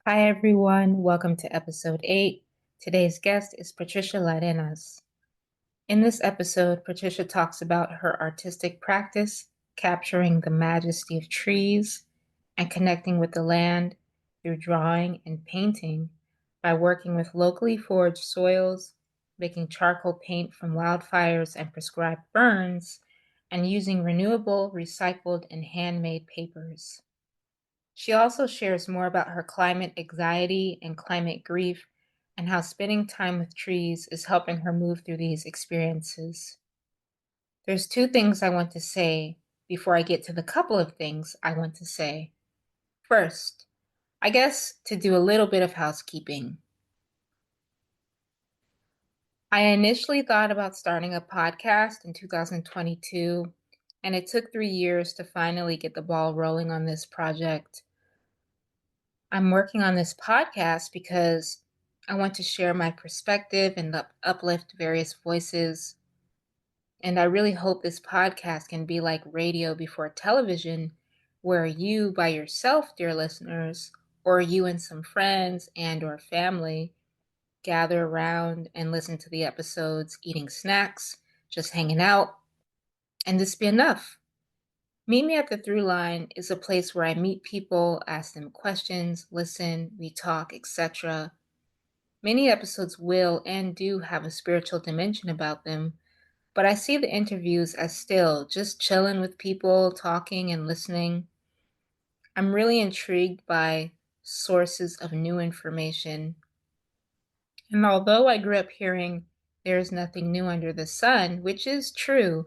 Hi, everyone. Welcome to episode 8. Today's guest is Patricia Larenas. In this episode, Patricia talks about her artistic practice, capturing the majesty of trees and connecting with the land through drawing and painting by working with locally foraged soils, making charcoal paint from wildfires and prescribed burns, and using renewable, recycled, and handmade papers. She also shares more about her climate anxiety and climate grief and how spending time with trees is helping her move through these experiences. There's two things I want to say before I get to the couple of things I want to say. First, I guess to do a little bit of housekeeping. I initially thought about starting a podcast in 2022, and it took 3 years to finally get the ball rolling on this project. I'm working on this podcast because I want to share my perspective and uplift various voices. And I really hope this podcast can be like radio before television, where you by yourself, dear listeners, or you and some friends and or family gather around and listen to the episodes, eating snacks, just hanging out, and this be enough. Meet Me at the Through Line is a place where I meet people, ask them questions, listen, we talk, etc. Many episodes will and do have a spiritual dimension about them, but I see the interviews as still just chilling with people, talking and listening. I'm really intrigued by sources of new information. And although I grew up hearing there's nothing new under the sun, which is true,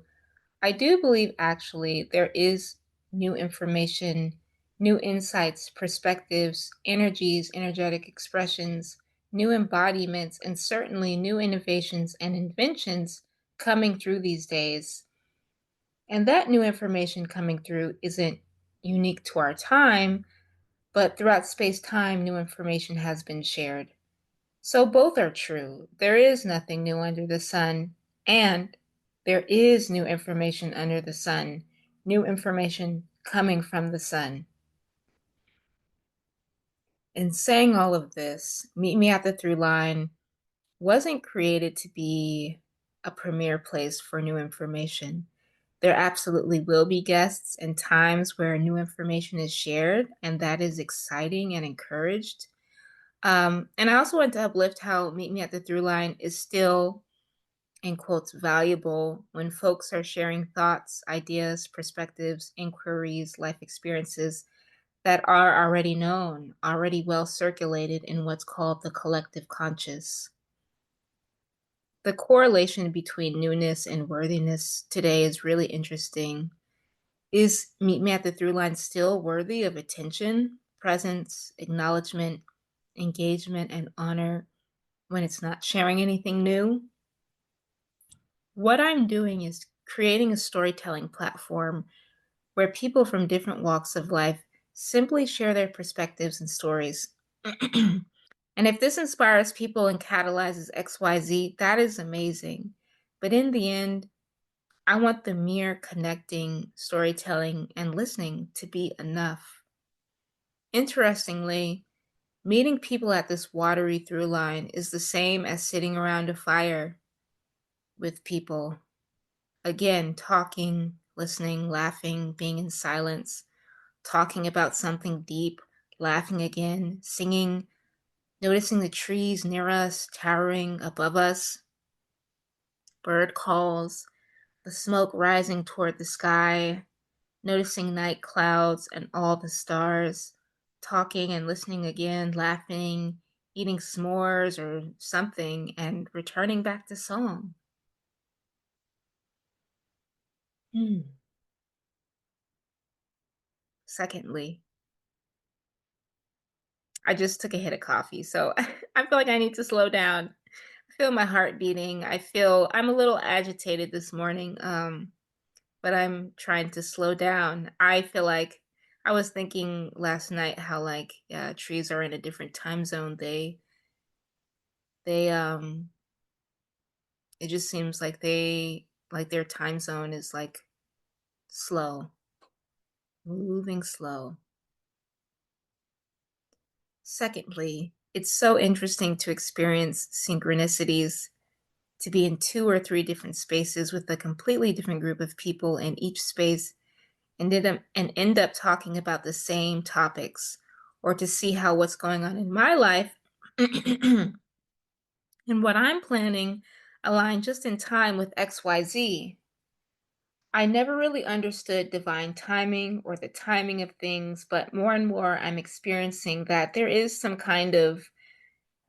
I do believe actually there is new information, new insights, perspectives, energies, energetic expressions, new embodiments, and certainly new innovations and inventions coming through these days. And that new information coming through isn't unique to our time, but throughout space time, new information has been shared. So both are true. There is nothing new under the sun, and there is new information under the sun, new information coming from the sun. In saying all of this, Meet Me at the Through Line wasn't created to be a premier place for new information. There absolutely will be guests and times where new information is shared, and that is exciting and encouraged. And I also want to uplift how Meet Me at the Through Line is still, in quotes, valuable when folks are sharing thoughts, ideas, perspectives, inquiries, life experiences that are already known, already well circulated in what's called the collective conscious. The correlation between newness and worthiness today is really interesting. Is Meet Me at the Through Line still worthy of attention, presence, acknowledgement, engagement, and honor when it's not sharing anything new? What I'm doing is creating a storytelling platform where people from different walks of life simply share their perspectives and stories. And if this inspires people and catalyzes XYZ, that is amazing. But in the end, I want the mere connecting, storytelling, and listening to be enough. Interestingly, meeting people at this watery through line is the same as sitting around a fire with people. Again, talking, listening, laughing, being in silence, talking about something deep, laughing again, singing, noticing the trees near us, towering above us, bird calls, the smoke rising toward the sky, noticing night clouds and all the stars, talking and listening again, laughing, eating s'mores or something, and returning back to song. Secondly, I just took a hit of coffee, so I feel like I need to slow down. I feel my heart beating. I feel I'm a little agitated this morning, but I'm trying to slow down. I feel like I was thinking last night how like trees are in a different time zone. They it just seems like their time zone is like slow, moving slow. Secondly, it's so interesting to experience synchronicities, to be in two or three different spaces with a completely different group of people in each space and end up talking about the same topics, or to see how what's going on in my life and what I'm planning align just in time with XYZ. I never really understood divine timing or the timing of things, but more and more I'm experiencing that there is some kind of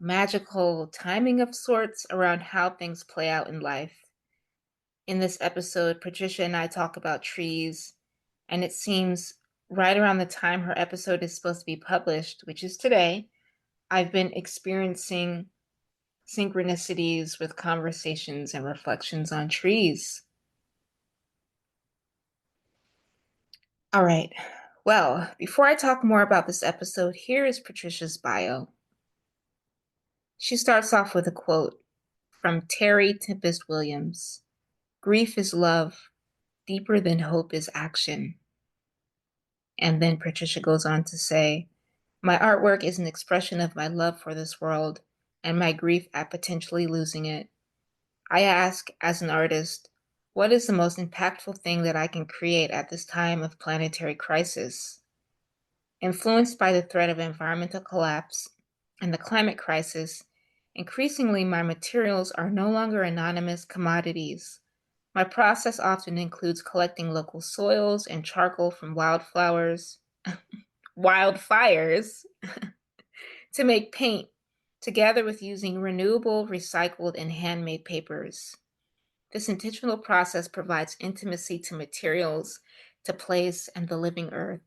magical timing of sorts around how things play out in life. In this episode, Patricia and I talk about trees, and it seems right around the time her episode is supposed to be published, which is today, I've been experiencing synchronicities with conversations and reflections on trees. All right. Well, before I talk more about this episode, here is Patricia's bio. She starts off with a quote from Terry Tempest Williams. Grief is love, deeper than hope is action. And then Patricia goes on to say, my artwork is an expression of my love for this world and my grief at potentially losing it. I ask, as an artist, what is the most impactful thing that I can create at this time of planetary crisis? Influenced by the threat of environmental collapse and the climate crisis, increasingly my materials are no longer anonymous commodities. My process often includes collecting local soils and charcoal from wildfires to make paint, together with using renewable, recycled, and handmade papers. This intentional process provides intimacy to materials, to place, and the living earth.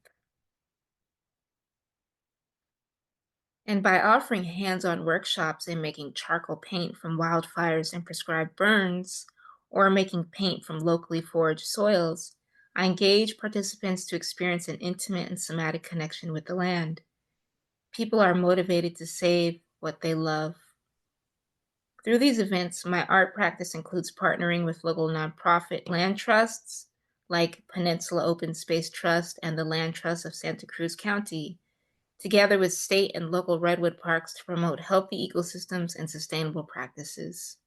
And by offering hands-on workshops in making charcoal paint from wildfires and prescribed burns, or making paint from locally foraged soils, I engage participants to experience an intimate and somatic connection with the land. People are motivated to save what they love. Through these events, my art practice includes partnering with local nonprofit land trusts like Peninsula Open Space Trust and the Land Trust of Santa Cruz County, together with state and local redwood parks to promote healthy ecosystems and sustainable practices.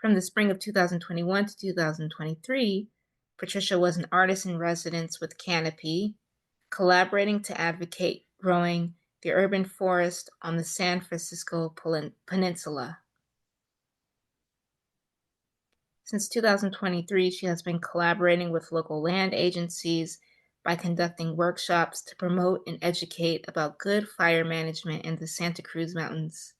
From the spring of 2021 to 2023, Patricia was an artist in residence with Canopy, collaborating to advocate growing the urban forest on the San Francisco Peninsula. Since 2023, she has been collaborating with local land agencies by conducting workshops to promote and educate about good fire management in the Santa Cruz Mountains.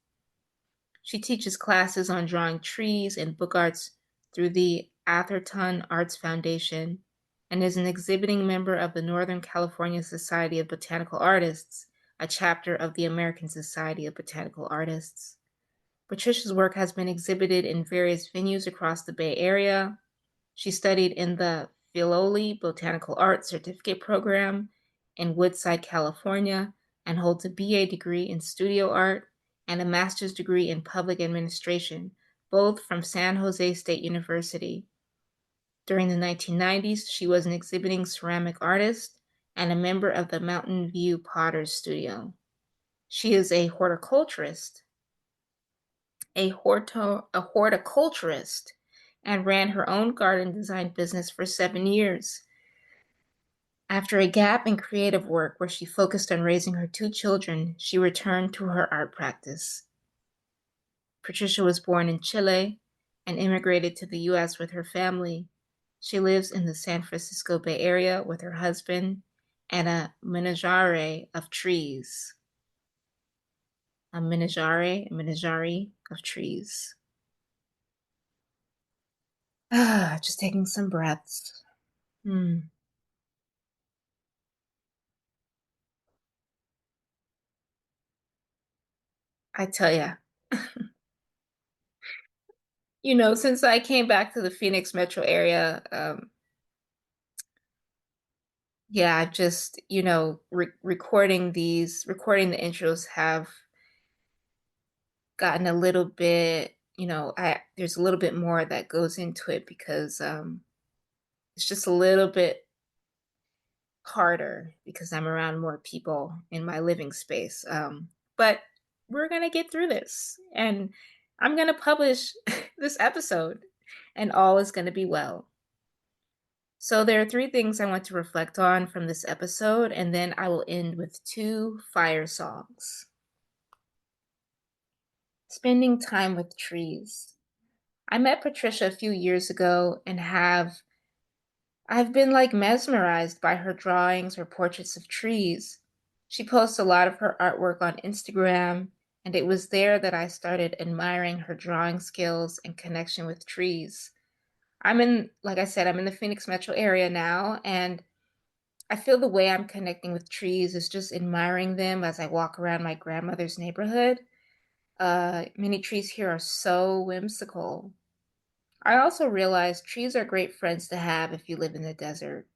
She teaches classes on drawing trees and book arts through the Atherton Arts Foundation and is an exhibiting member of the Northern California Society of Botanical Artists, a chapter of the American Society of Botanical Artists. Patricia's work has been exhibited in various venues across the Bay Area. She studied in the Filoli Botanical Art Certificate Program in Woodside, California, and holds a BA degree in studio art and a master's degree in public administration, both from San Jose State University. During the 1990s, she was an exhibiting ceramic artist and a member of the Mountain View Potter's Studio. She is a horticulturist and ran her own garden design business for 7 years. After a gap in creative work where she focused on raising her 2 children, she returned to her art practice. Patricia was born in Chile and immigrated to the U.S. with her family. She lives in the San Francisco Bay Area with her husband and a menagerie of trees. A menagerie of trees. Just taking some breaths. I tell ya, since I came back to the Phoenix metro area, yeah, I've just, recording the intros have gotten a little bit, there's a little bit more that goes into it because it's just a little bit harder because I'm around more people in my living space. but we're going to get through this. And I'm going to publish this episode, and all is going to be well. So, there are three things I want to reflect on from this episode, and then I will end with two fire songs. Spending time with trees. I met Patricia a few years ago and I've been like mesmerized by her drawings or portraits of trees. She posts a lot of her artwork on Instagram, and it was there that I started admiring her drawing skills and connection with trees. Like I said, I'm in the Phoenix metro area now, and I feel the way I'm connecting with trees is just admiring them as I walk around my grandmother's neighborhood. Many trees here are so whimsical. I also realize trees are great friends to have if you live in the desert.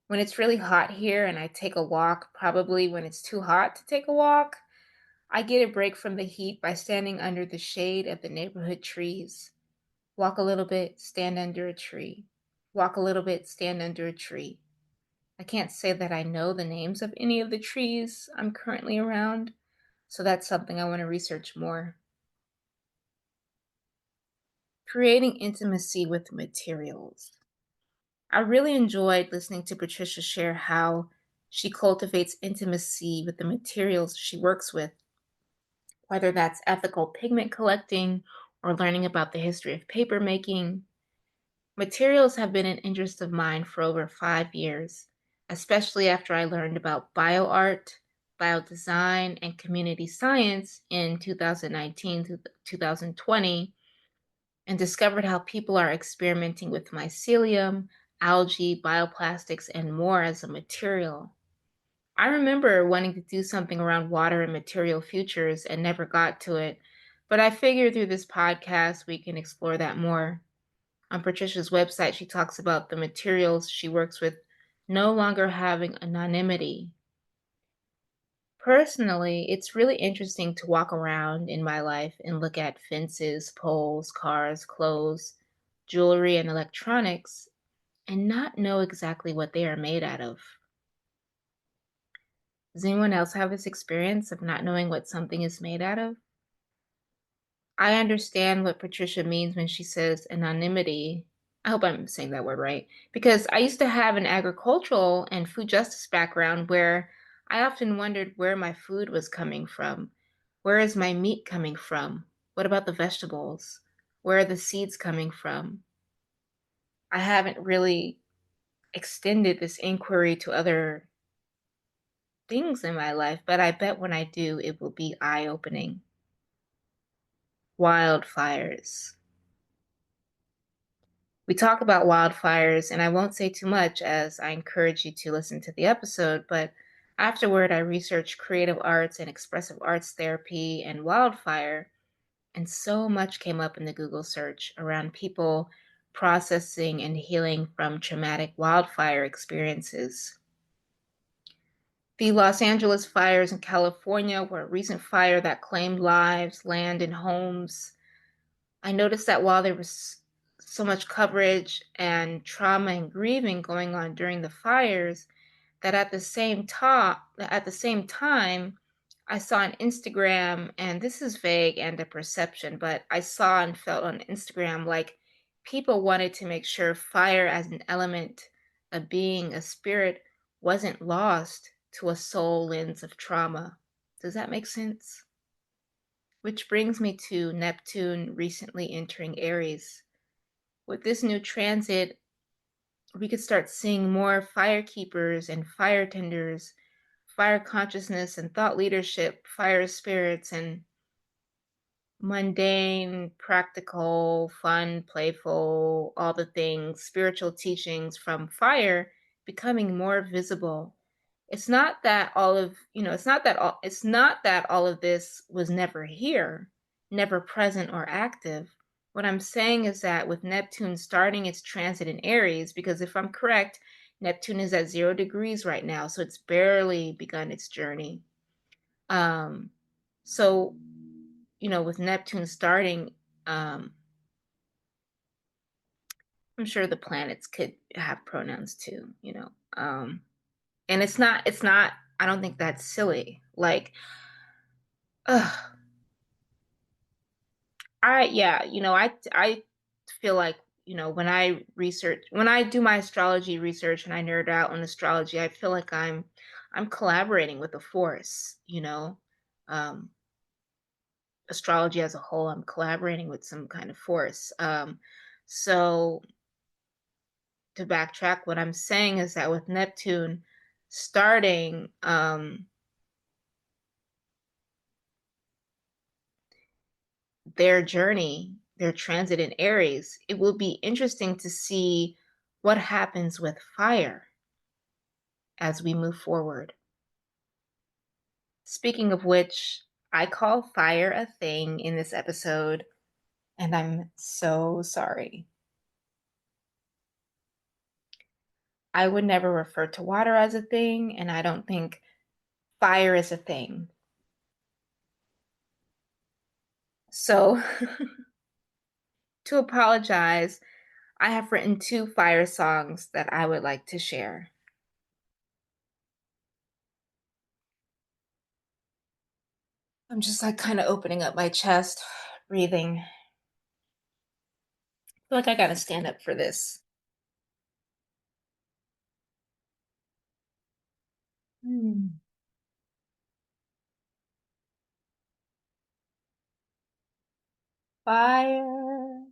When it's really hot here and I take a walk, probably when it's too hot to take a walk, I get a break from the heat by standing under the shade of the neighborhood trees. Walk a little bit, stand under a tree. Walk a little bit, stand under a tree. I can't say that I know the names of any of the trees I'm currently around, so that's something I want to research more. Creating intimacy with materials. I really enjoyed listening to Patricia share how she cultivates intimacy with the materials she works with, whether that's ethical pigment collecting or learning about the history of paper making. Materials have been an interest of mine for over 5 years, especially after I learned about bioart, biodesign, and community science in 2019 to 2020, and discovered how people are experimenting with mycelium, algae, bioplastics, and more as a material. I remember wanting to do something around water and material futures and never got to it, but I figured through this podcast we can explore that more. On Patricia's website, she talks about the materials she works with no longer having anonymity. Personally, it's really interesting to walk around in my life and look at fences, poles, cars, clothes, jewelry, and electronics and not know exactly what they are made out of. Does anyone else have this experience of not knowing what something is made out of? I understand what Patricia means when she says anonymity. I hope I'm saying that word right. Because I used to have an agricultural and food justice background where I often wondered where my food was coming from. Where is my meat coming from? What about the vegetables? Where are the seeds coming from? I haven't really extended this inquiry to other things in my life, but I bet when I do, it will be eye-opening. Wildfires. We talk about wildfires, and I won't say too much as I encourage you to listen to the episode, but afterward, I researched creative arts and expressive arts therapy and wildfire, and so much came up in the Google search around people processing and healing from traumatic wildfire experiences. The Los Angeles fires in California were a recent fire that claimed lives, land, and homes. I noticed that while there was so much coverage and trauma and grieving going on during the fires, that at the same time, I saw on Instagram, and this is vague and a perception, but I saw and felt on Instagram like people wanted to make sure fire as an element, a being, a spirit wasn't lost to a soul lens of trauma. Does that make sense? Which brings me to Neptune recently entering Aries. With this new transit, we could start seeing more fire keepers and fire tenders, fire consciousness and thought leadership, fire spirits, and mundane, practical, fun, playful, all the things, spiritual teachings from fire becoming more visible. It's not that all of this was never here, never present or active. What I'm saying is that with Neptune starting its transit in Aries, because if I'm correct, Neptune is at 0 degrees right now, so it's barely begun its journey. Um, so, with Neptune starting, um, I'm sure the planets could have pronouns too. And it's not, I don't think that's silly. Like, Ugh. I feel like, when I do my astrology research and I nerd out on astrology, I feel like I'm collaborating with the force, Um, astrology as a whole, I'm collaborating with some kind of force. So to backtrack, what I'm saying is that with Neptune starting their journey, their transit in Aries, it will be interesting to see what happens with fire as we move forward. Speaking of which, I call fire a thing in this episode, and I'm so sorry. I would never refer to water as a thing, and I don't think fire is a thing. So, to apologize, I have written two fire songs that I would like to share. I'm just like kind of opening up my chest, breathing. I feel like I gotta stand up for this. Hmm. Fire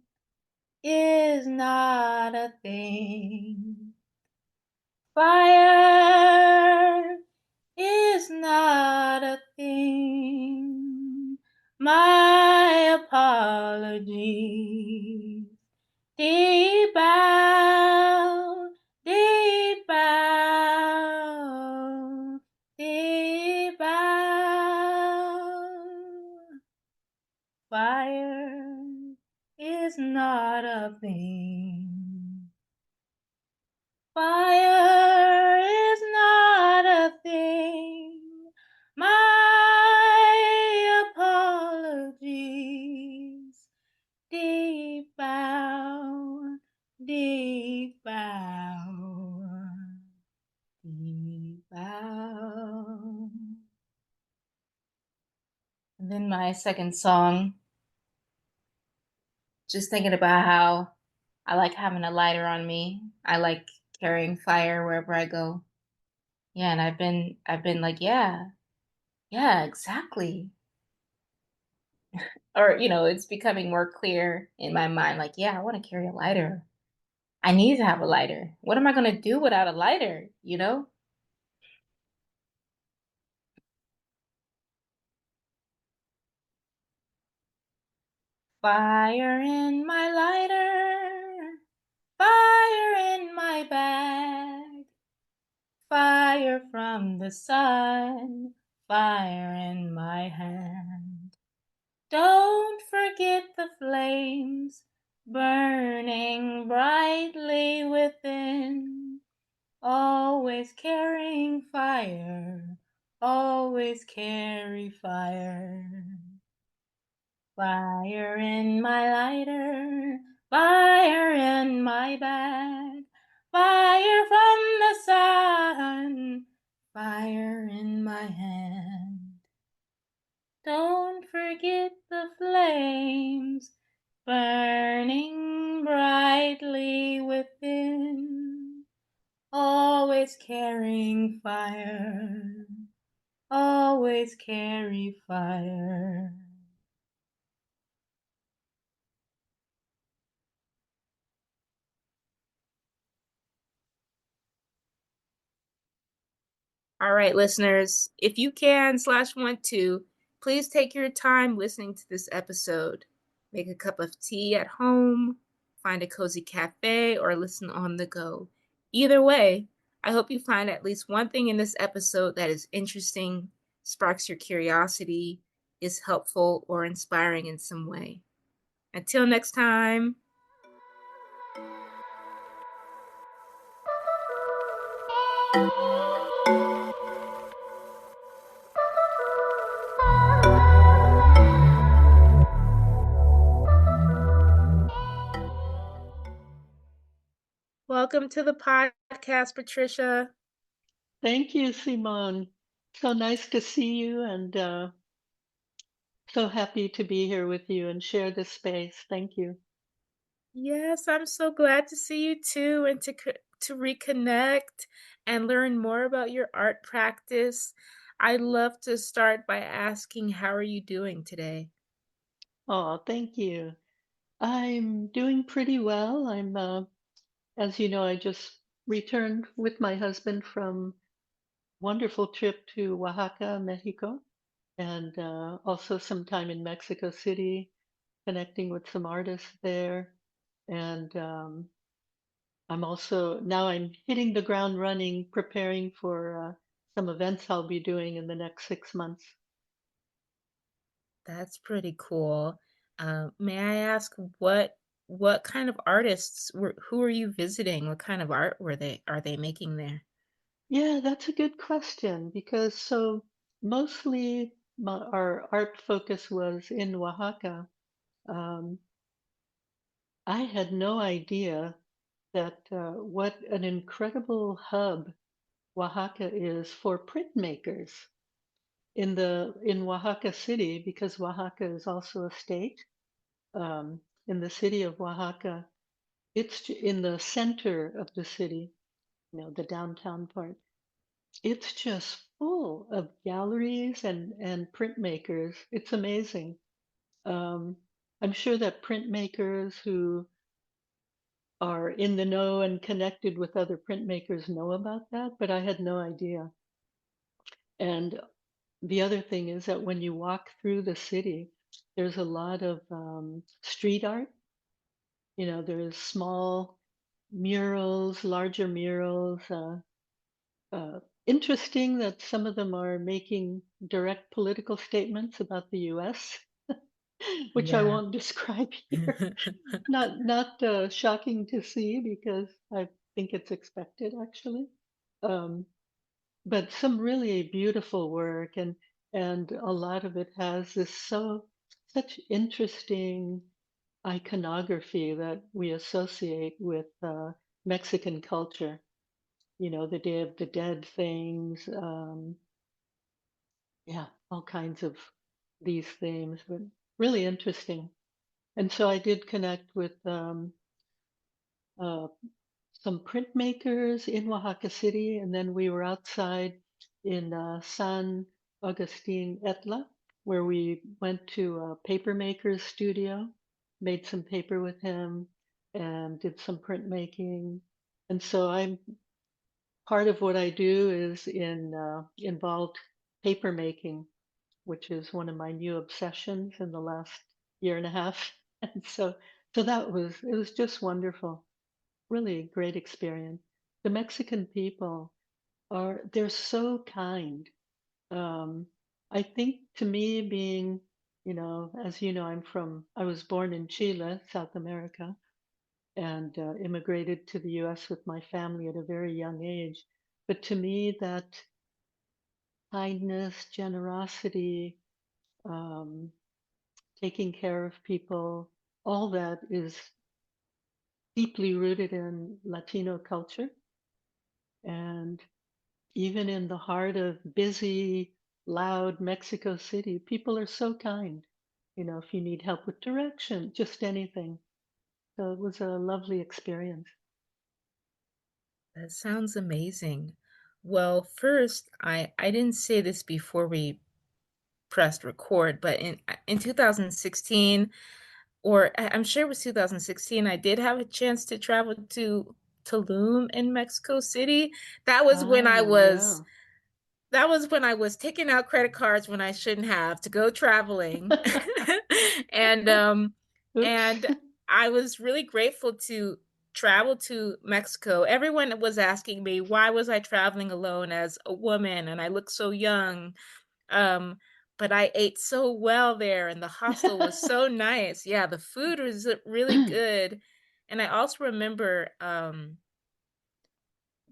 is not a thing. Fire is not a thing. My apologies. Deep bow, deep bow, deep bow. Fire is not a thing. Fire is not a thing. My apologies. Deep bow, deep bow, deep bow. And then my second song, just thinking about how I like having a lighter on me. I like carrying fire wherever I go. Yeah, and I've been like, yeah, yeah, exactly. Or, it's becoming more clear in my mind, like, yeah, I want to carry a lighter. I need to have a lighter. What am I going to do without a lighter, Fire in my lighter, fire in my bag, fire from the sun, fire in my hand. Don't forget the flames burning brightly within, always carrying fire, always carry fire. Fire in my lighter, fire in my bag, fire from the sun, fire in my hand. Don't forget the flames burning brightly within, always carrying fire, always carry fire. All right, listeners, if you can / want to, please take your time listening to this episode. Make a cup of tea at home, find a cozy cafe, or listen on the go. Either way, I hope you find at least one thing in this episode that is interesting, sparks your curiosity, is helpful, or inspiring in some way. Until next time. Welcome to the podcast, Patricia. Thank you, Simone. So nice to see you and So happy to be here with you and share this space. Thank you. Yes, I'm so glad to see you too and to reconnect and learn more about your art practice. I'd love to start by asking, how are you doing today? Oh, thank you. I'm doing pretty well. As you know, I just returned with my husband from wonderful trip to Oaxaca, Mexico, and also some time in Mexico City, connecting with some artists there. And I'm hitting the ground running, preparing for some events I'll be doing in the next 6 months. That's pretty cool. May I ask what kind of artists who are you visiting? What kind of art were they are they making there? Yeah, that's a good question because mostly our art focus was in Oaxaca. Um, I had no idea that what an incredible hub Oaxaca is for printmakers in Oaxaca City, because Oaxaca is also a state. In the city of Oaxaca, in the center of the city, the downtown part. It's just full of galleries and printmakers. It's amazing. Um, I'm sure that printmakers who are in the know and connected with other printmakers know about that, but I had no idea. And the other thing is that when you walk through the city, there's a lot of street art. There's small murals, larger murals. Interesting that some of them are making direct political statements about the U.S., which I Yeah. won't describe here. Not shocking to see because I think it's expected actually. Um, but some really beautiful work, and a lot of it has such interesting iconography that we associate with Mexican culture. The Day of the Dead things. Yeah, all kinds of these themes, but really interesting. And so I did connect with uh, some printmakers in Oaxaca City, and then we were outside in San Agustin Etla, where we went to a papermaker's studio, made some paper with him, and did some printmaking. And so I'm part of what I do is involved paper making, which is one of my new obsessions in the last year and a half. And so it was just wonderful. Really great experience. The Mexican people they're so kind. Um, I think to me being, as you know, I was born in Chile, South America, and immigrated to the US with my family at a very young age. But to me, that kindness, generosity, um, taking care of people, all that is deeply rooted in Latino culture. And even in the heart of busy, loud Mexico City, people are so kind. If you need help with direction, just anything. So it was a lovely experience. That sounds amazing. Well, first, I didn't say this before we pressed record, but in 2016, or I'm sure it was 2016, I did have a chance to travel to Tulum in Mexico City. That was when I Oh, was yeah. that was when I was taking out credit cards when I shouldn't have to go traveling. And Oops. and I was really grateful to travel to Mexico. Everyone was asking me why was I traveling alone as a woman and I looked so young. Um, but I ate so well there and the hostel was so nice. Yeah, the food was really good. And I also remember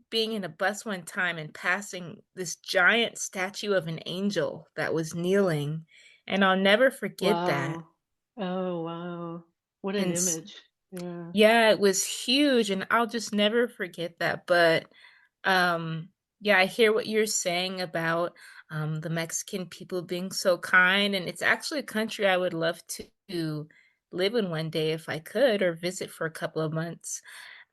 being in a bus one time and passing this giant statue of an angel that was kneeling, and I'll never forget that. Wow. Oh, wow. What an And image. Yeah. yeah, it was huge, and I'll just never forget that. But yeah, I hear what you're saying about the Mexican people being so kind, and it's actually a country I would love to live in one day if I could, or visit for a couple of months.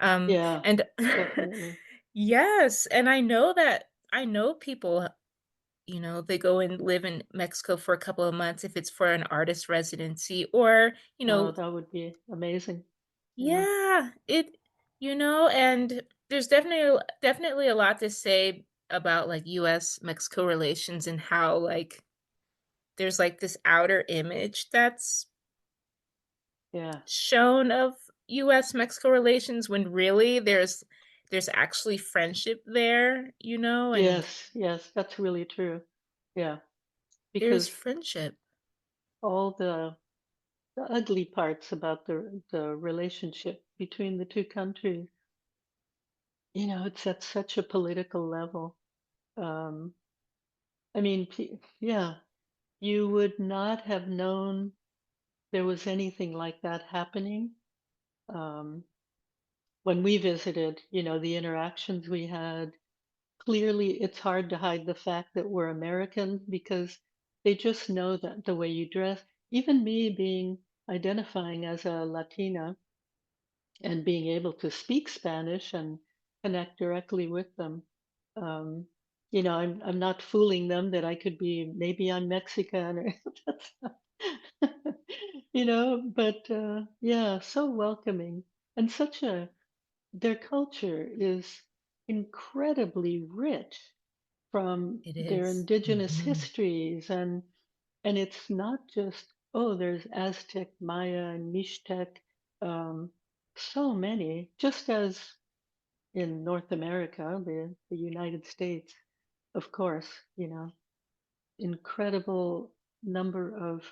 Yeah, And definitely. yes, and I know people, they go and live in Mexico for a couple of months if it's for an artist residency, or, Oh, that would be amazing. Yeah. yeah, and there's definitely a lot to say about, like, US Mexico relations, and how, like, there's, like, this outer image that's Yeah. shown of US Mexico relations, when really there's actually friendship there, and Yes, yes, that's really true. Yeah, there's because friendship. all the ugly parts about the relationship between the two countries, it's at such a political level. Um, I mean, yeah, you would not have known there was anything like that happening. Um, when we visited, the interactions we had, clearly it's hard to hide the fact that we're American because they just know that the way you dress, even me being identifying as a Latina and being able to speak Spanish and connect directly with them. Um, I'm not fooling them that I could be, maybe I'm Mexican or that's not, but yeah, so welcoming and their culture is incredibly rich from It their is. indigenous Mhm. histories, and it's not just, oh, there's Aztec, Maya, and Mixtec, um, so many, just as in North America, the United States, of course, incredible number of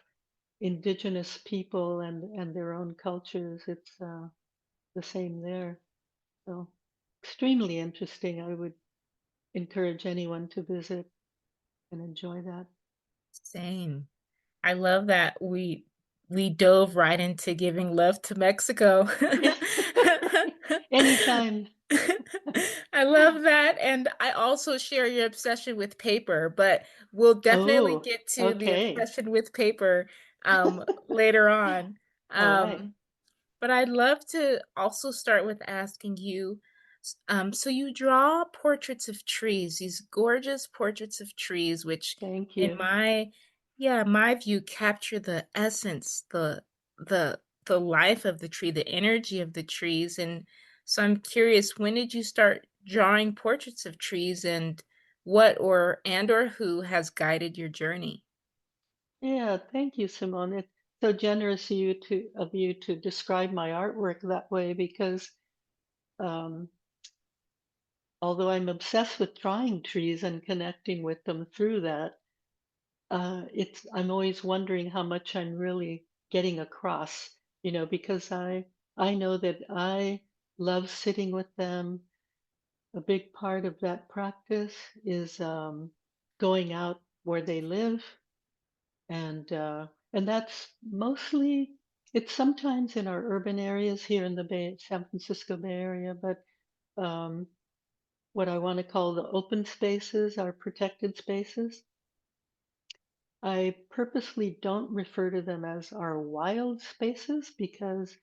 indigenous people and their own cultures. It's the same there. So extremely interesting. I would encourage anyone to visit and enjoy that. Same. I love that we dove right into giving love to Mexico. Anytime. I love that, and I also share your obsession with paper, but we'll definitely Oh, get to the okay. obsession with paper, later on. All right. Um but I'd love to also start with asking you, so you draw portraits of trees, these gorgeous portraits of trees, which Thank in you. my view capture the essence, the life of the tree, the energy of the trees. And so I'm curious, when did you start drawing portraits of trees, and or who has guided your journey? Yeah, thank you, Simone. It's so generous of you to describe my artwork that way because um, although I'm obsessed with drawing trees and connecting with them through that, it's I'm always wondering how much I'm really getting across, because I know that I love sitting with them. A big part of that practice is going out where they live, and that's mostly it's sometimes in our urban areas here in the San Francisco Bay Area, but um, what I want to call the open spaces, our protected spaces. I purposely don't refer to them as our wild spaces because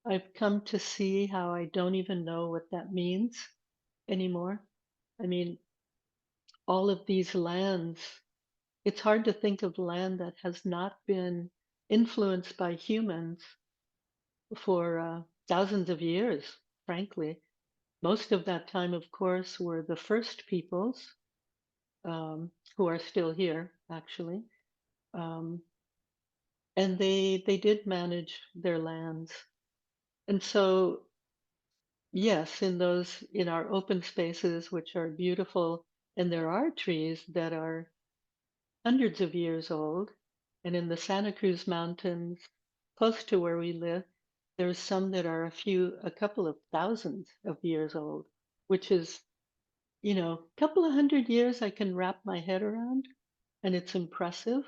I've come to see how I don't even know what that means anymore. I mean, all of these lands, it's hard to think of land that has not been influenced by humans for thousands of years, frankly. Most of that time, of course, were the first peoples who are still here, actually. Um, and they did manage their lands. And so, yes, in our open spaces, which are beautiful, and there are trees that are hundreds of years old. And in the Santa Cruz Mountains, close to where we live, there's some that are a couple of thousands of years old, which is, a couple of hundred years I can wrap my head around, and it's impressive.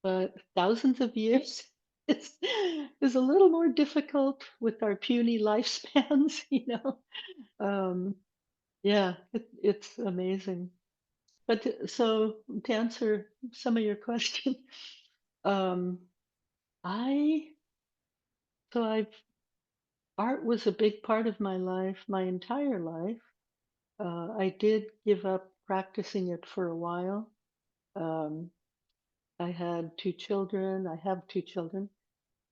But thousands of years is a little more difficult with our puny lifespans. Um, yeah, it's amazing. So to answer some of your question, um, I so I've art was a big part of my life, my entire life. I did give up practicing it for a while. Um, I had two children. I have two children.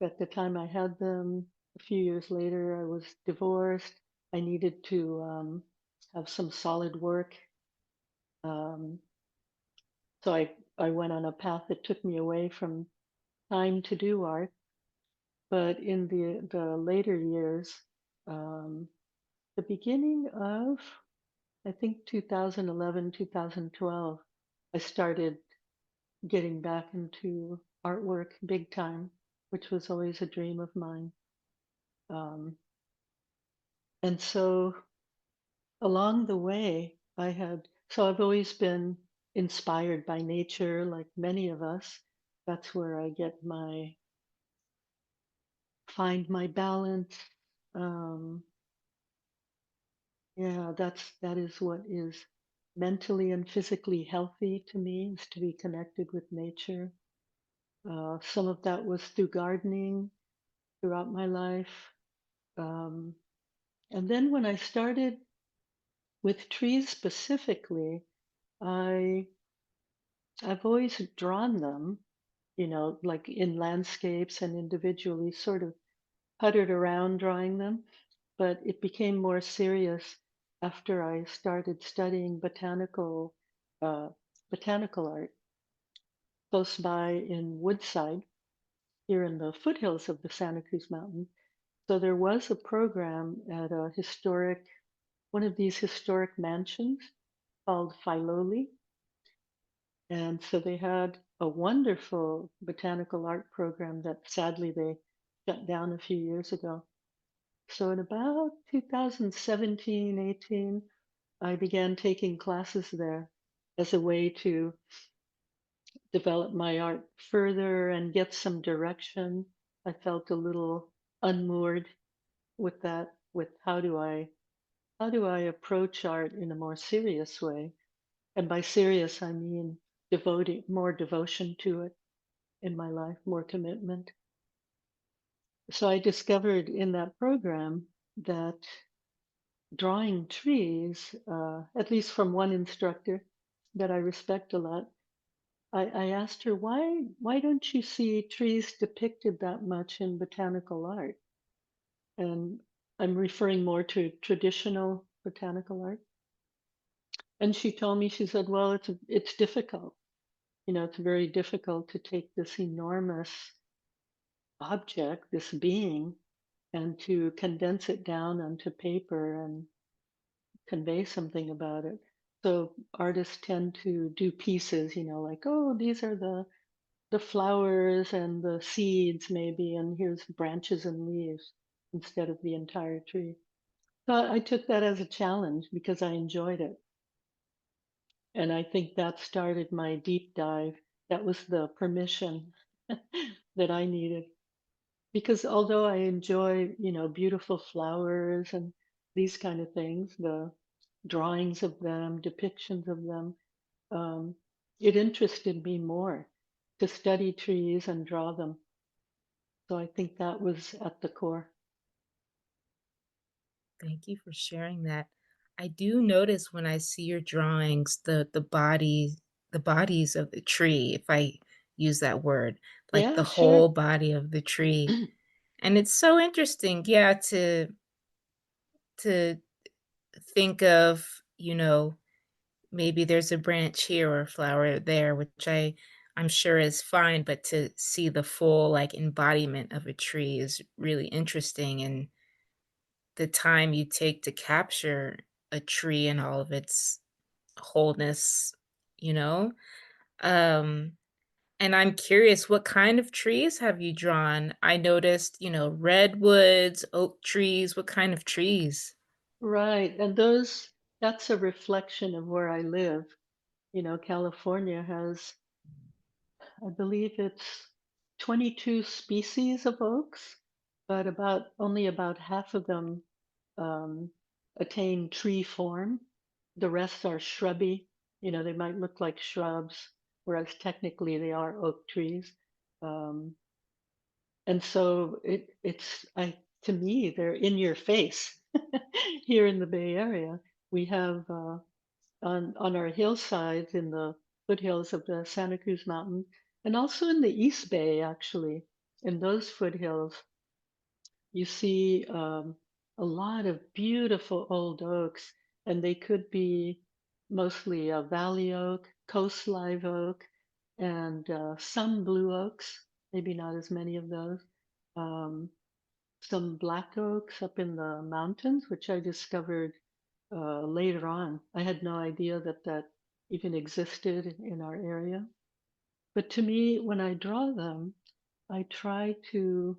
At the time I had them, a few years later, I was divorced. I needed to have some solid work. Um, so I went on a path that took me away from time to do art. But in the later years, um, the beginning of, I think 2011, 2012, I started getting back into artwork big time, which was always a dream of mine. Um, and so along the way, I've always been inspired by nature, like many of us. That's where I find my balance. Um, yeah, that is what is mentally and physically healthy to me, is to be connected with nature. Some of that was through gardening throughout my life. Um, and then when I started with trees specifically, I I've always drawn them, like in landscapes and individually, sort of puttered around drawing them. But it became more serious after I started studying uh, botanical art close by in Woodside, here in the foothills of the Santa Cruz Mountain. So there was a program at one of these historic mansions called Filoli. And so they had a wonderful botanical art program that sadly they shut down a few years ago. So in about 2017, 18, I began taking classes there as a way to develop my art further and get some direction. I felt a little unmoored with that, with how do I approach art in a more serious way? And by serious, I mean devoting more devotion to it in my life, more commitment. So I discovered in that program that drawing trees, at least from one instructor that I respect a lot, I asked her, why don't you see trees depicted that much in botanical art? And I'm referring more to traditional botanical art. And she told me, she said, well, it's difficult. It's very difficult to take this enormous object, this being, and to condense it down onto paper and convey something about it. So artists tend to do pieces, like, oh, these are the flowers and the seeds maybe, and here's branches and leaves instead of the entire tree. So I took that as a challenge because I enjoyed it. And I think that started my deep dive. That was the permission that I needed. Because although I enjoy, beautiful flowers and these kind of things, the drawings of them, depictions of them, um, it interested me more to study trees and draw them. So I think that was at the core. Thank you for sharing that. I do notice when I see your drawings, the bodies of the tree, if I use that word, like the Yeah, sure. whole body of the tree. And it's so interesting, yeah, to think of, maybe there's a branch here or a flower there, which I'm sure is fine, but to see the full like embodiment of a tree is really interesting, and the time you take to capture a tree and all of its wholeness, you know? Um, and I'm curious, what kind of trees have you drawn? I noticed, redwoods, oak trees. What kind of trees? Right. That's a reflection of where I live. California has, I believe it's 22 species of oaks, but only about half of them um, attain tree form. The rest are shrubby. They might look like shrubs, whereas technically they are oak trees. Um, and so it's I to me they're in your face. Here in the Bay Area, we have on our hillsides in the foothills of the Santa Cruz Mountain, and also in the East Bay, actually, in those foothills, you see a lot of beautiful old oaks, and they could be mostly a valley oak, coast live oak, and some blue oaks, maybe not as many of those. Um, some black oaks up in the mountains, which I discovered later on. I had no idea that that even existed in our area. But to me, when I draw them, I try to,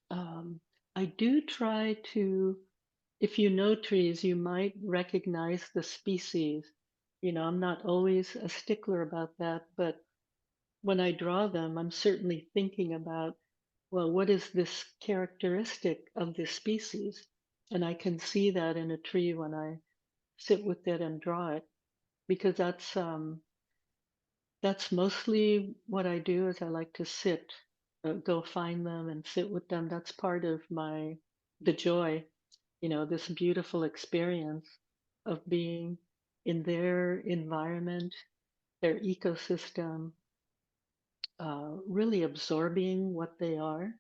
um, I do try to, if you know trees, you might recognize the species. I'm not always a stickler about that, but when I draw them, I'm certainly thinking about, well, what is this characteristic of this species? And I can see that in a tree when I sit with it and draw it, because that's mostly what I do is I like to sit, go find them and sit with them. That's part of the joy, this beautiful experience of being in their environment, their ecosystem, really absorbing what they are,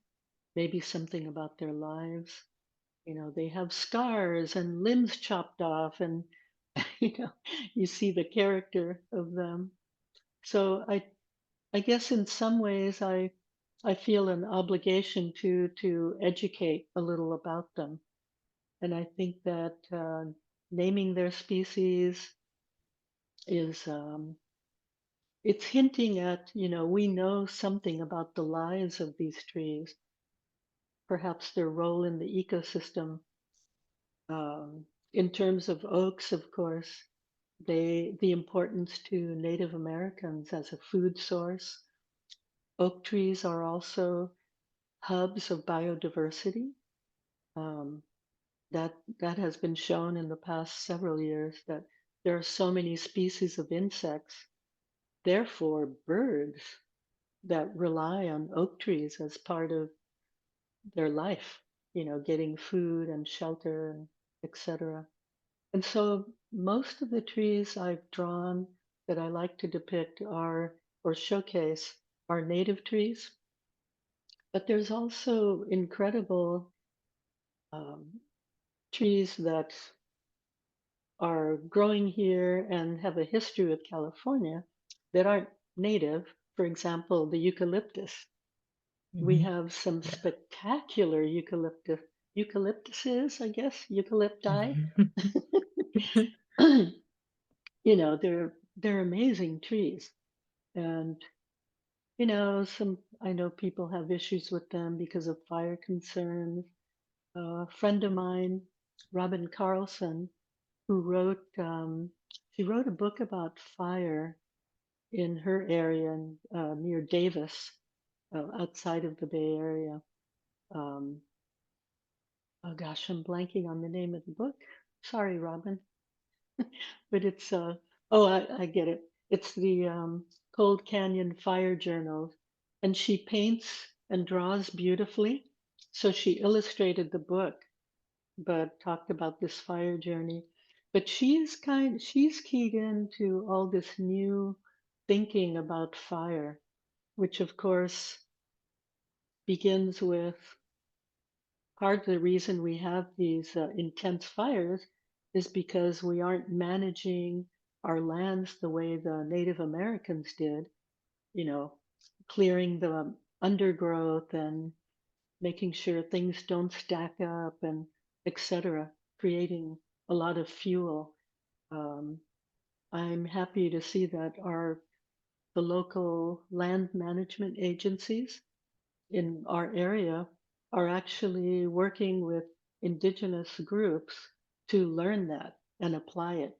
maybe something about their lives. They have scars and limbs chopped off, and you know, you see the character of them. So I guess in some ways I feel an obligation to educate a little about them, and I think that naming their species is it's hinting at we know something about the lives of these trees, perhaps their role in the ecosystem. In terms of oaks, of course, the importance to Native Americans as a food source. Oak trees are also hubs of biodiversity. Um, that has been shown in the past several years that there are so many species of insects, therefore birds, that rely on oak trees as part of their life, getting food and shelter and etc. And so most of the trees I've drawn that I like to depict are or showcase are native trees, but there's also incredible um, trees that are growing here and have a history with California that aren't native. For example, the eucalyptus. We Hmm. have some Yeah. spectacular eucalyptuses, I guess, eucalypti. They're amazing trees, and some I know people have issues with them because of fire concerns. A friend of mine, Robin Carlson, who she wrote a book about fire in her area near Davis, outside of the Bay Area. Um, oh gosh, I'm blanking on the name of the book. Sorry, Robin, but it's oh, I get it. It's the Cold Canyon Fire Journals, and she paints and draws beautifully. So she illustrated the book, but talked about this fire journey. But she's keyed into all this new thinking about fire, which of course begins with part of the reason we have these intense fires is because we aren't managing our lands the way the Native Americans did, you know, clearing the undergrowth and making sure things don't stack up and etc., creating a lot of fuel. Um, I'm happy to see that the local land management agencies in our area are actually working with indigenous groups to learn that and apply it.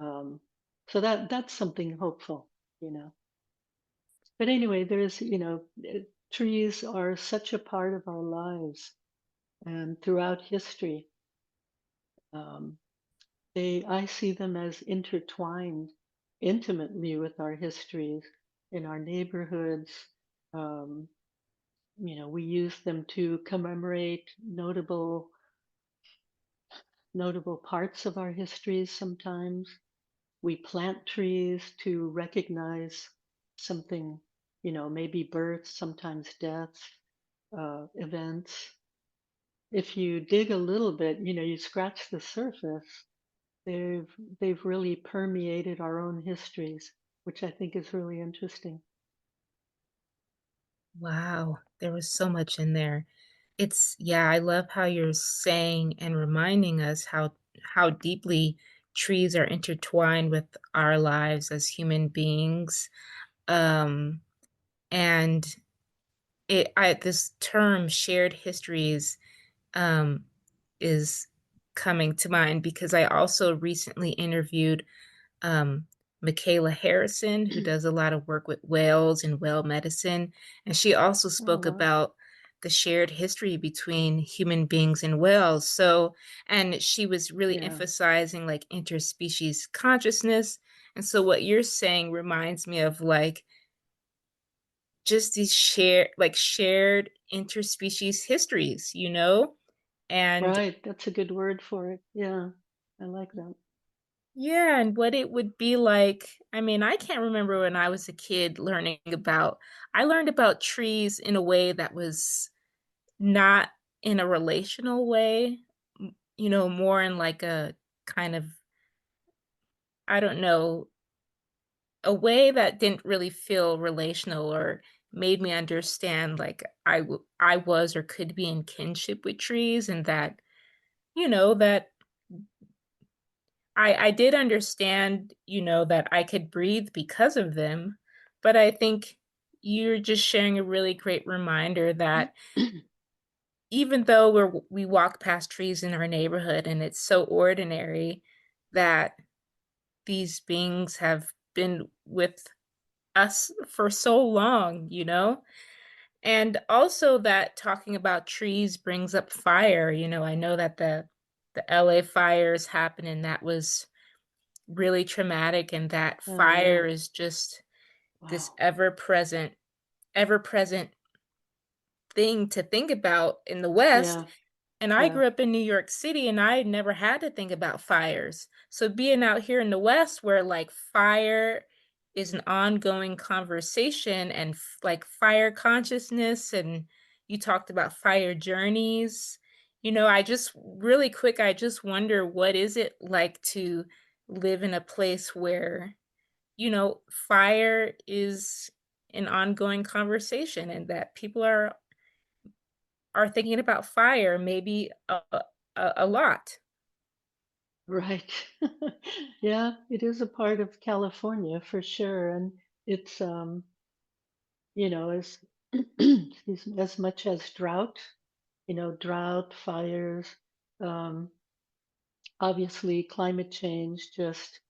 Um, so that's something hopeful. But anyway, trees are such a part of our lives and throughout history. Um, I see them as intertwined intimately with our histories in our neighborhoods. Um, we use them to commemorate notable parts of our histories sometimes. We plant trees to recognize something, maybe births, sometimes deaths, events. If you dig a little bit, you scratch the surface, they've they've really permeated our own histories, which I think is really interesting. Wow, there was so much in there. Yeah, I love how you're saying and reminding us how deeply trees are intertwined with our lives as human beings. Um, and this term shared histories um is coming to mind because I also recently interviewed um, Michaela Harrison, who does a lot of work with whales and whale medicine. And she also Oh spoke wow. about the shared history between human beings and whales. And she was really Yeah. emphasizing like interspecies consciousness. And so what you're saying reminds me of like just these shared interspecies histories, you know? And Right. That's a good word for it. Yeah. I like that. yeah, and what it would be like. I mean, I can't remember when I was a kid I learned about trees in a way that was not in a relational way, more in like a kind of, I don't know, a way that didn't really feel relational or made me understand like I was or could be in kinship with trees and that, that I did understand, that I could breathe because of them, but I think you're just sharing a really great reminder that even though we walk past trees in our neighborhood and it's so ordinary that these beings have been with us for so long, And also that talking about trees brings up fire, I know that the LA fires happened and that was really traumatic and that Oh yeah. fire is just this Wow. ever present thing to think about in the West. Yeah. And I Yeah. grew up in New York City and I never had to think about fires. So being out here in the West where like fire is an ongoing conversation and like fire consciousness and you talked about fire journeys. I just really quick I just wonder what is it like to live in a place where fire is an ongoing conversation and that people are thinking about fire maybe a lot. Right. Yeah, it is a part of California for sure. And it's as excuse me, as much as drought, fires, um, obviously climate change just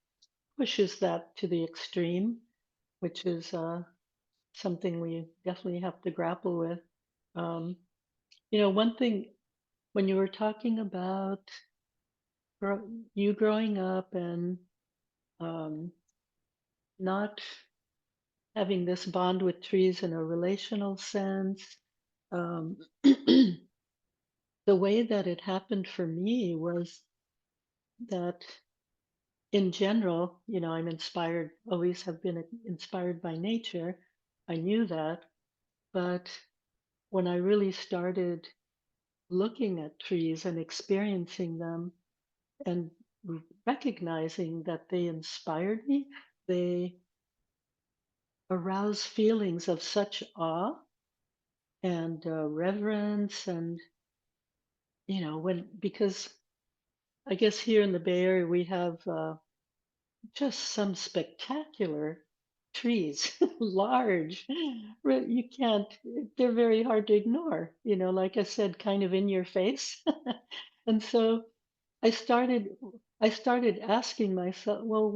pushes that to the extreme, which is something we definitely have to grapple with. Um, one thing when you were talking about you growing up and um, not having this bond with trees in a relational sense, um, the way that it happened for me was that in general, I'm inspired, always have been inspired by nature. I knew that. But when I really started looking at trees and experiencing them and recognizing that they inspired me, they arouse feelings of such awe and reverence. And, because I guess here in the Bay Area, we have just some spectacular trees, large. You can't, they're very hard to ignore, like I said, kind of in your face. And so I started I started asking myself, well,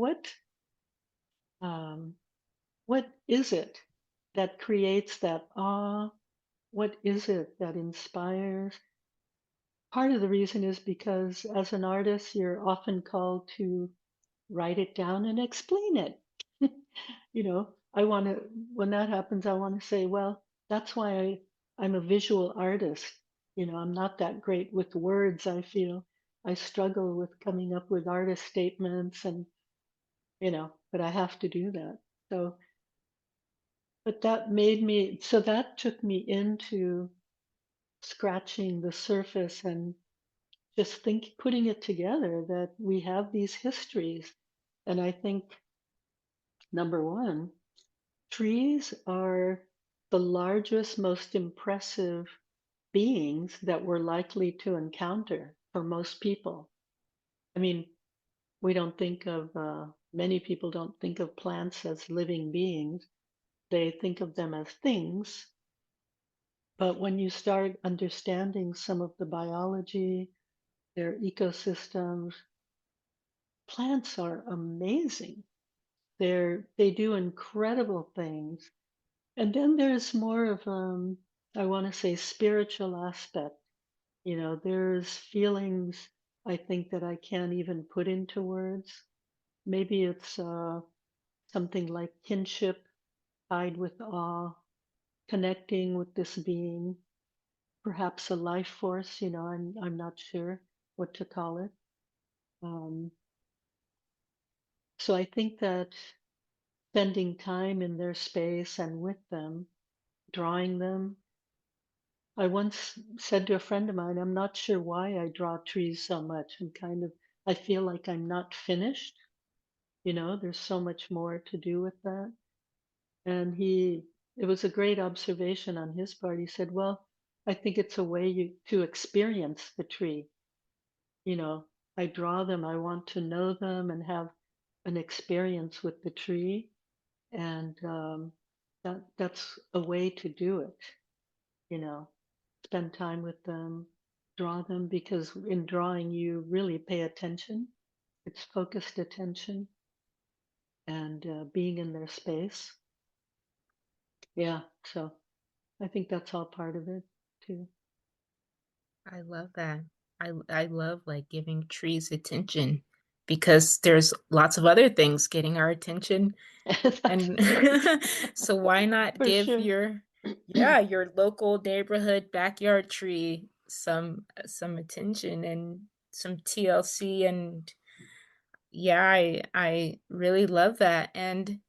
um, what is it that creates that awe? What is it that inspires? part of the reason is because as an artist, you're often called to write it down and explain it. I want to, when that happens, I want to say, well, that's why I'm a visual artist. I'm not that great with words, I feel. I struggle with coming up with artist statements and, but I have to do that. So, but that took me into scratching the surface and just putting it together that we have these histories. And I think, number one, trees are the largest, most impressive beings that we're likely to encounter for most people. I mean, many people don't think of plants as living beings. They think of them as things. But when you start understanding some of the biology, their ecosystems, plants are amazing. They do incredible things. And then there's more of I want to say spiritual aspect. There's feelings I think that I can't even put into words. Maybe it's something like kinship tied with awe, connecting with this being, perhaps a life force. I'm not sure what to call it. Um, so I think that spending time in their space and with them, drawing them. I once said to a friend of mine, I'm not sure why I draw trees so much. I feel like I'm not finished. There's so much more to do with that. And it was a great observation on his part. He said, well, I think it's a way to experience the tree. You know, I draw them, I want to know them and have an experience with the tree. And that's a way to do it, you know, spend time with them, draw them, because in drawing, you really pay attention. It's focused attention and being in their space. Yeah. So I think that's all part of it too. I love that. I love like giving trees attention because there's lots of other things getting our attention. That's And so why not for give sure. your local neighborhood backyard tree some attention and some TLC. And yeah, I really love that. And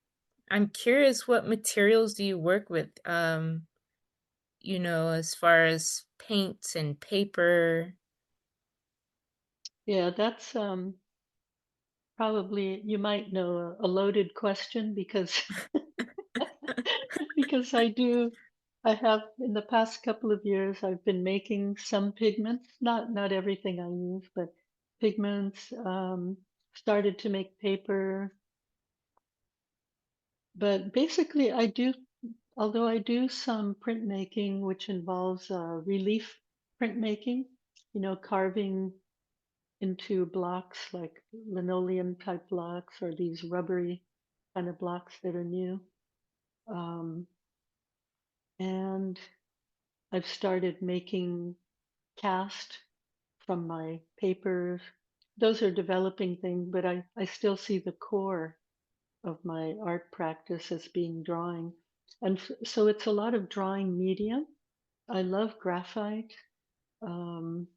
I'm curious, what materials do you work with? As far as paints and paper. Yeah, that's probably, you might know, a loaded question because because I have in the past couple of years I've been making some pigments, not everything I use, but pigments, started to make paper, but basically although I do some printmaking which involves relief printmaking, carving into blocks like linoleum type blocks or these rubbery kind of blocks that are new. Um, and I've started making cast from my papers. Those are developing things, but I still see the core of my art practice as being drawing. And so it's a lot of drawing medium. I love graphite. Um,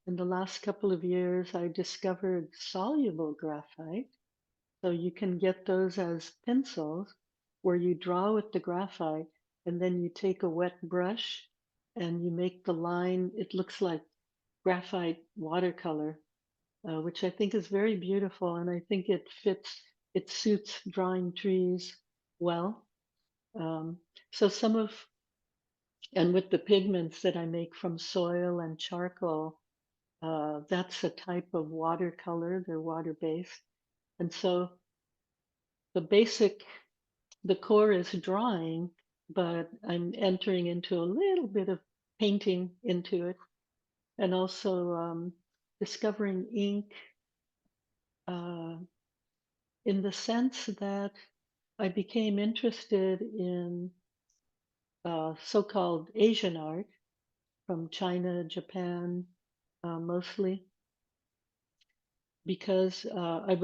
in the last couple of years, I discovered soluble graphite. So you can get those as pencils where you draw with the graphite and then you take a wet brush and you make the line. It looks like graphite watercolor, which I think is very beautiful. And I think it suits drawing trees well. Um, so and with the pigments that I make from soil and charcoal, that's a type of watercolor. They're water based. And so the basic the core is drawing, but I'm entering into a little bit of painting into it and also discovering ink uh, in the sense that I became interested in so called Asian art from China, Japan. mostly because I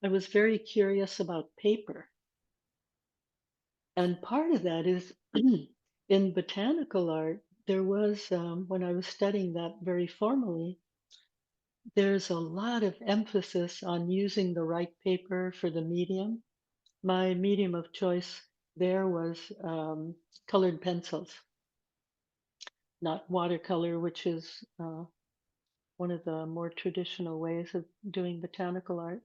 was very curious about paper, and part of that is in botanical art. There was when I was studying that very formally, there's a lot of emphasis on using the right paper for the medium. My medium of choice there was colored pencils, not watercolor, which is one of the more traditional ways of doing botanical art.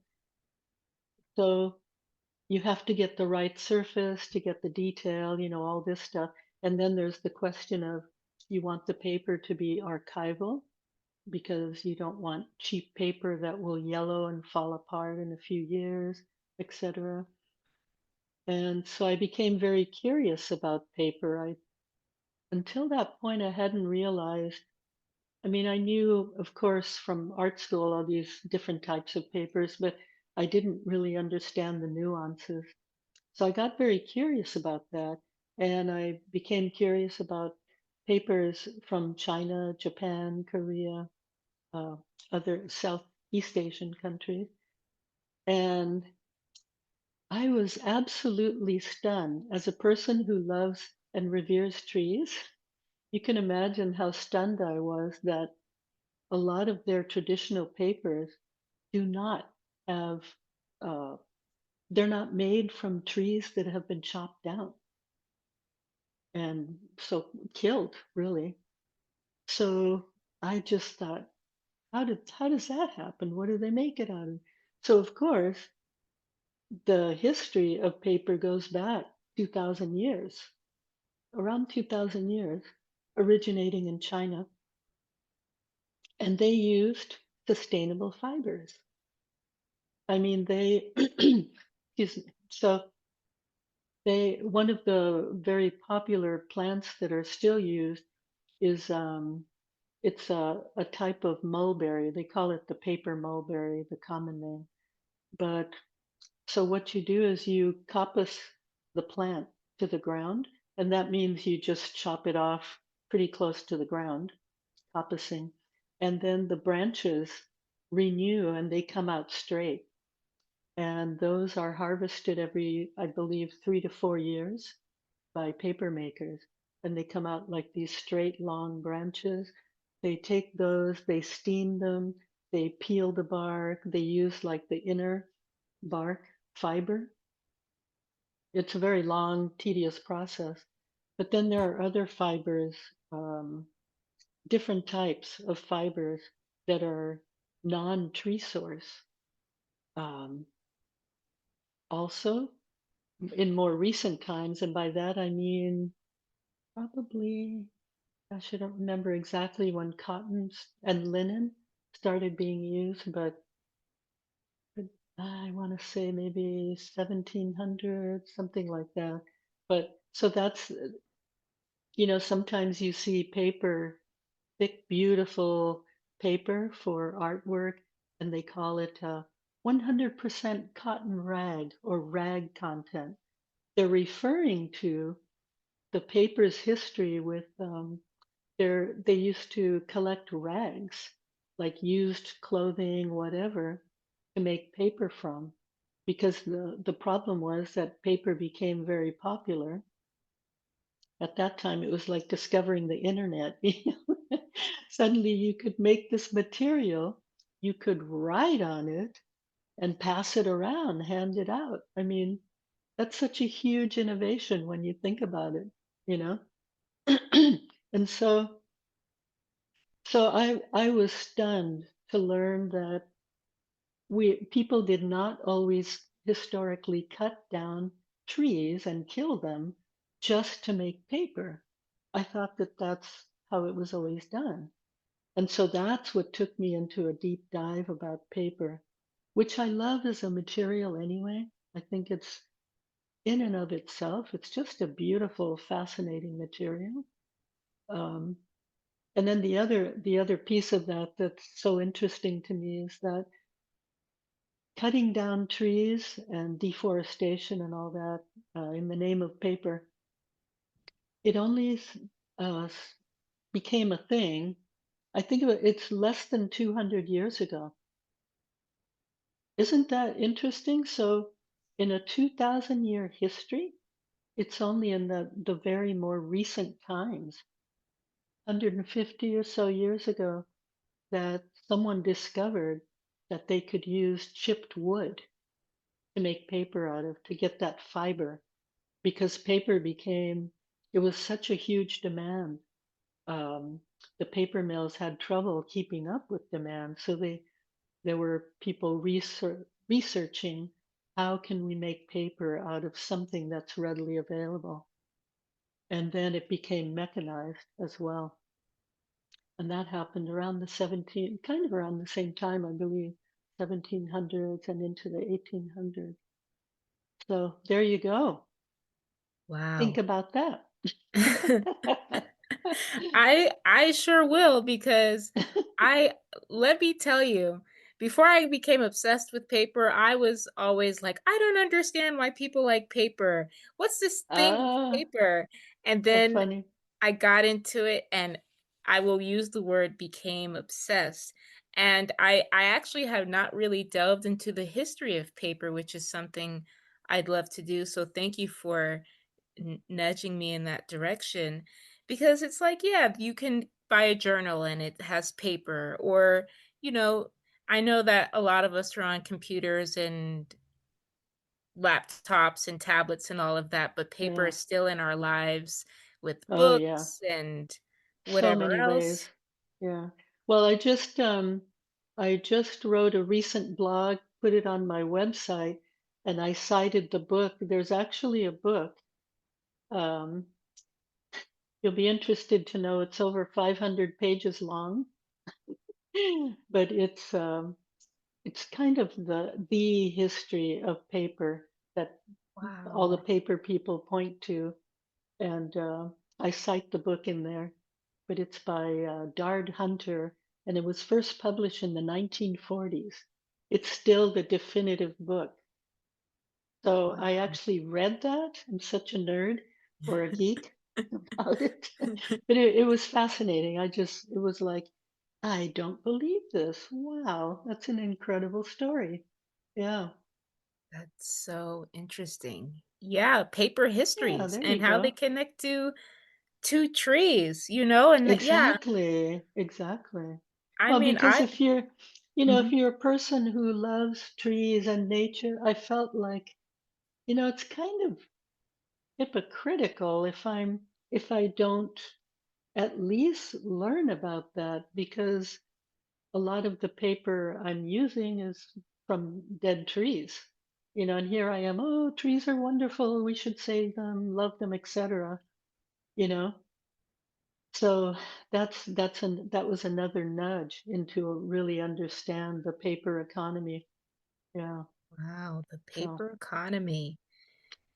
So you have to get the right surface to get the detail, all this stuff. And then there's the question of you want the paper to be archival because you don't want cheap paper that will yellow and fall apart in a few years, etc. And so I became very curious about paper. Until that point, I hadn't realized. I mean, I knew, of course, from art school all these different types of papers, but I didn't really understand the nuances. So I got very curious about that. And I became curious about papers from China, Japan, Korea, uh, other Southeast Asian countries. And I was absolutely stunned as a person who loves and reveres trees. You can imagine how stunned I was that a lot of their traditional papers do not have, uh, they're not made from trees that have been chopped down and so killed, really. So I just thought, how does that happen? What do they make it out of? So of course, the history of paper goes back 2,000 years, around 2,000 years, originating in China, and they used sustainable fibers. I mean, they, excuse me. So one of the very popular plants that are still used is, it's a type of mulberry. They call it the paper mulberry, the common name. But so what you do is you coppice the plant to the ground, and that means you just chop it off pretty close to the ground, coppicing, and then the branches renew and they come out straight. And those are harvested every, I believe, 3 to 4 years by paper makers. And they come out like these straight, long branches. They take those, they steam them, they peel the bark, they use like the inner bark fiber. It's a very long, tedious process. But then there are other fibers, um, different types of fibers that are non tree source. Um, Also, in more recent times, and by that I mean probably, gosh, I don't remember exactly when cotton and linen started being used, but I want to say maybe 1700, something like that. But so that's, sometimes you see paper, thick, beautiful paper for artwork, and they call it 100% cotton rag or rag content. They're referring to the paper's history with they used to collect rags, like used clothing, whatever, to make paper from, because the problem was that paper became very popular. At that time, it was like discovering the internet. Suddenly, you could make this material, you could write on it, and pass it around, hand it out. I mean, that's such a huge innovation when you think about it, you know? And so I was stunned to learn that we people did not always historically cut down trees and kill them just to make paper. I thought that that's how it was always done. And so that's what took me into a deep dive about paper, which I love as a material anyway. I think it's in and of itself, it's just a beautiful, fascinating material. Um, And then the other piece of that that's so interesting to me is that cutting down trees and deforestation and all that in the name of paper, it only became a thing I think it's less than 200 years ago. Isn't that interesting? So, in a 2,000-year history, it's only in the very more recent times, 150 or so years ago, that someone discovered that they could use chipped wood to make paper out of, to get that fiber, because paper became, it was such a huge demand. Um, the paper mills had trouble keeping up with demand, so there were people researching how can we make paper out of something that's readily available. And then it became mechanized as well. And that happened around the 17, kind of around the same time, I believe, 1700s and into the 1800s. So there you go. Think Wow. about that. I sure will because I let me tell you, before I became obsessed with paper, I was always like, I don't understand why people like paper. What's this thing with Ah, paper? And how then funny. I got into it and I will use the word became obsessed. And I actually have not really delved into the history of paper, which is something I'd love to do. So thank you for nudging me in that direction because it's like, yeah, you can buy a journal and it has paper, or, you know, I know that a lot of us are on computers and laptops and tablets and all of that, but paper Yeah. is still in our lives with Oh, yeah. books and So whatever many ways. else. Yeah. Well, I just wrote a recent blog, put it on my website, and I cited the book. There's actually a book. Um, you'll be interested to know it's over 500 pages long, but it's kind of the history of paper that all the Wow. paper people point to, and I cite the book in there. But it's by Dard Hunter, and it was first published in the 1940s. It's still the definitive book. So I Wow. actually read that. I'm such a nerd or a geek about it. But it was fascinating. It was like, I don't believe this. Wow, that's an incredible story. Yeah. That's so interesting. Yeah, paper Yeah, histories there and you how they go. connect to trees, you know, and yeah, Exactly, exactly. I Well, mean, because I if mhm. you're a person who loves trees and nature, I felt like, it's kind of hypocritical if I don't at least learn about that, because a lot of the paper I'm using is from dead trees. And here I am, oh, trees are wonderful, we should save them, love them, etc. You know. So that was another nudge into really understand the paper economy. Yeah. Wow, the So paper economy.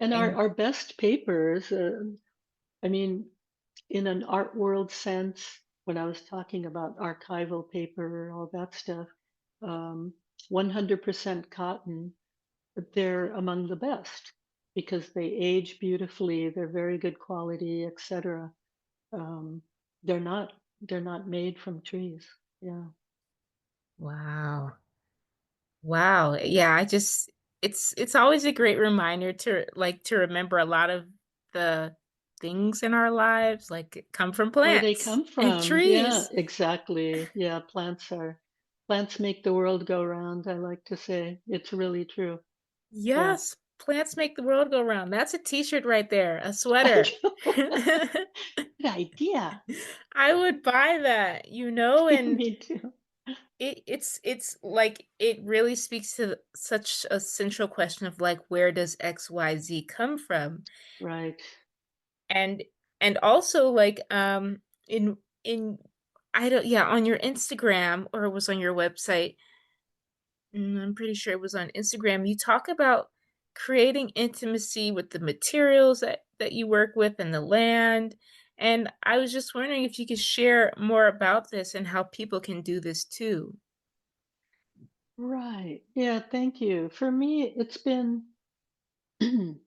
and our And our best papers, I mean, in an art world sense, when I was talking about archival paper, all that stuff, um, 100% cotton, they're among the best because they age beautifully, they're very good quality, etc. Um, they're not made from trees. Yeah. wow. Wow. Yeah, I just it's always a great reminder to like to remember a lot of the things in our lives like come from Where they plants come and from. Yeah, trees. exactly. Yeah, plants make the world go round, I like to say. It's really true. Yeah. Yes, plants make the world go round. That's a t-shirt right there, a I sweater. Good idea. I would buy that, you know, and Me too. it's like it really speaks to such a central question of like where does XYZ come from? Right. And and also like in I don't yeah, on your Instagram or it was on your website, I'm pretty sure it was on Instagram, you talk about creating intimacy with the materials that you work with and the land. And I was just wondering if you could share more about this and how people can do this too. Right. Yeah, thank you. For me, it's been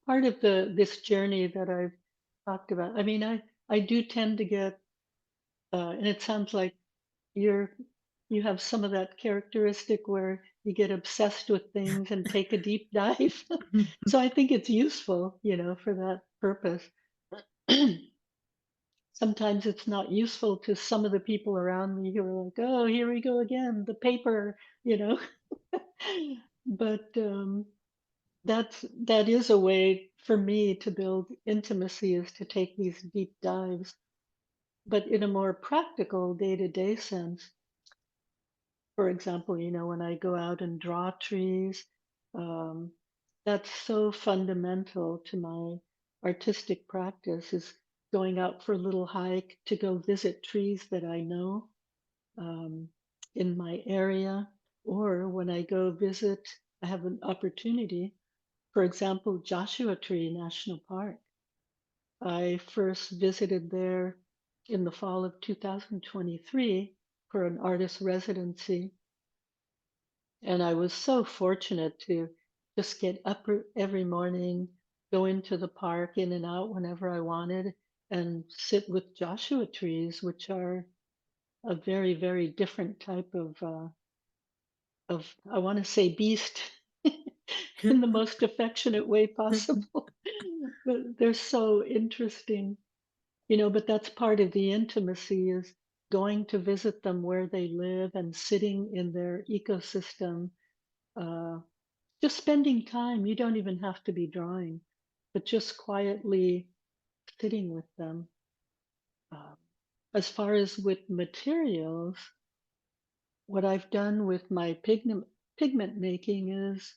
part of this journey that I've talked about. I mean, I do tend to get and it sounds like you're you have some of that characteristic where you get obsessed with things and take a deep dive. So I think it's useful, for that purpose. Sometimes it's not useful to some of the people around me who are like, "Oh, here we go again, the paper," you know. But that is a way for me to build intimacy, is to take these deep dives, but in a more practical day-to-day sense. For example, when I go out and draw trees, um, that's so fundamental to my artistic practice, is going out for a little hike to go visit trees that I know, um, in my area, or when I go visit, I have an opportunity. For example, Joshua Tree National Park. I first visited there in the fall of 2023 for an artist residency. And I was so fortunate to just get up every morning, go into the park, in and out whenever I wanted, and sit with Joshua trees, which are a very, very different type of, I want to say, beast in the most affectionate way possible. But they're so interesting, but that's part of the intimacy, is going to visit them where they live and sitting in their ecosystem, uh, just spending time. You don't even have to be drawing, but just quietly sitting with them. Um, as far as with materials, what I've done with my pigment making is,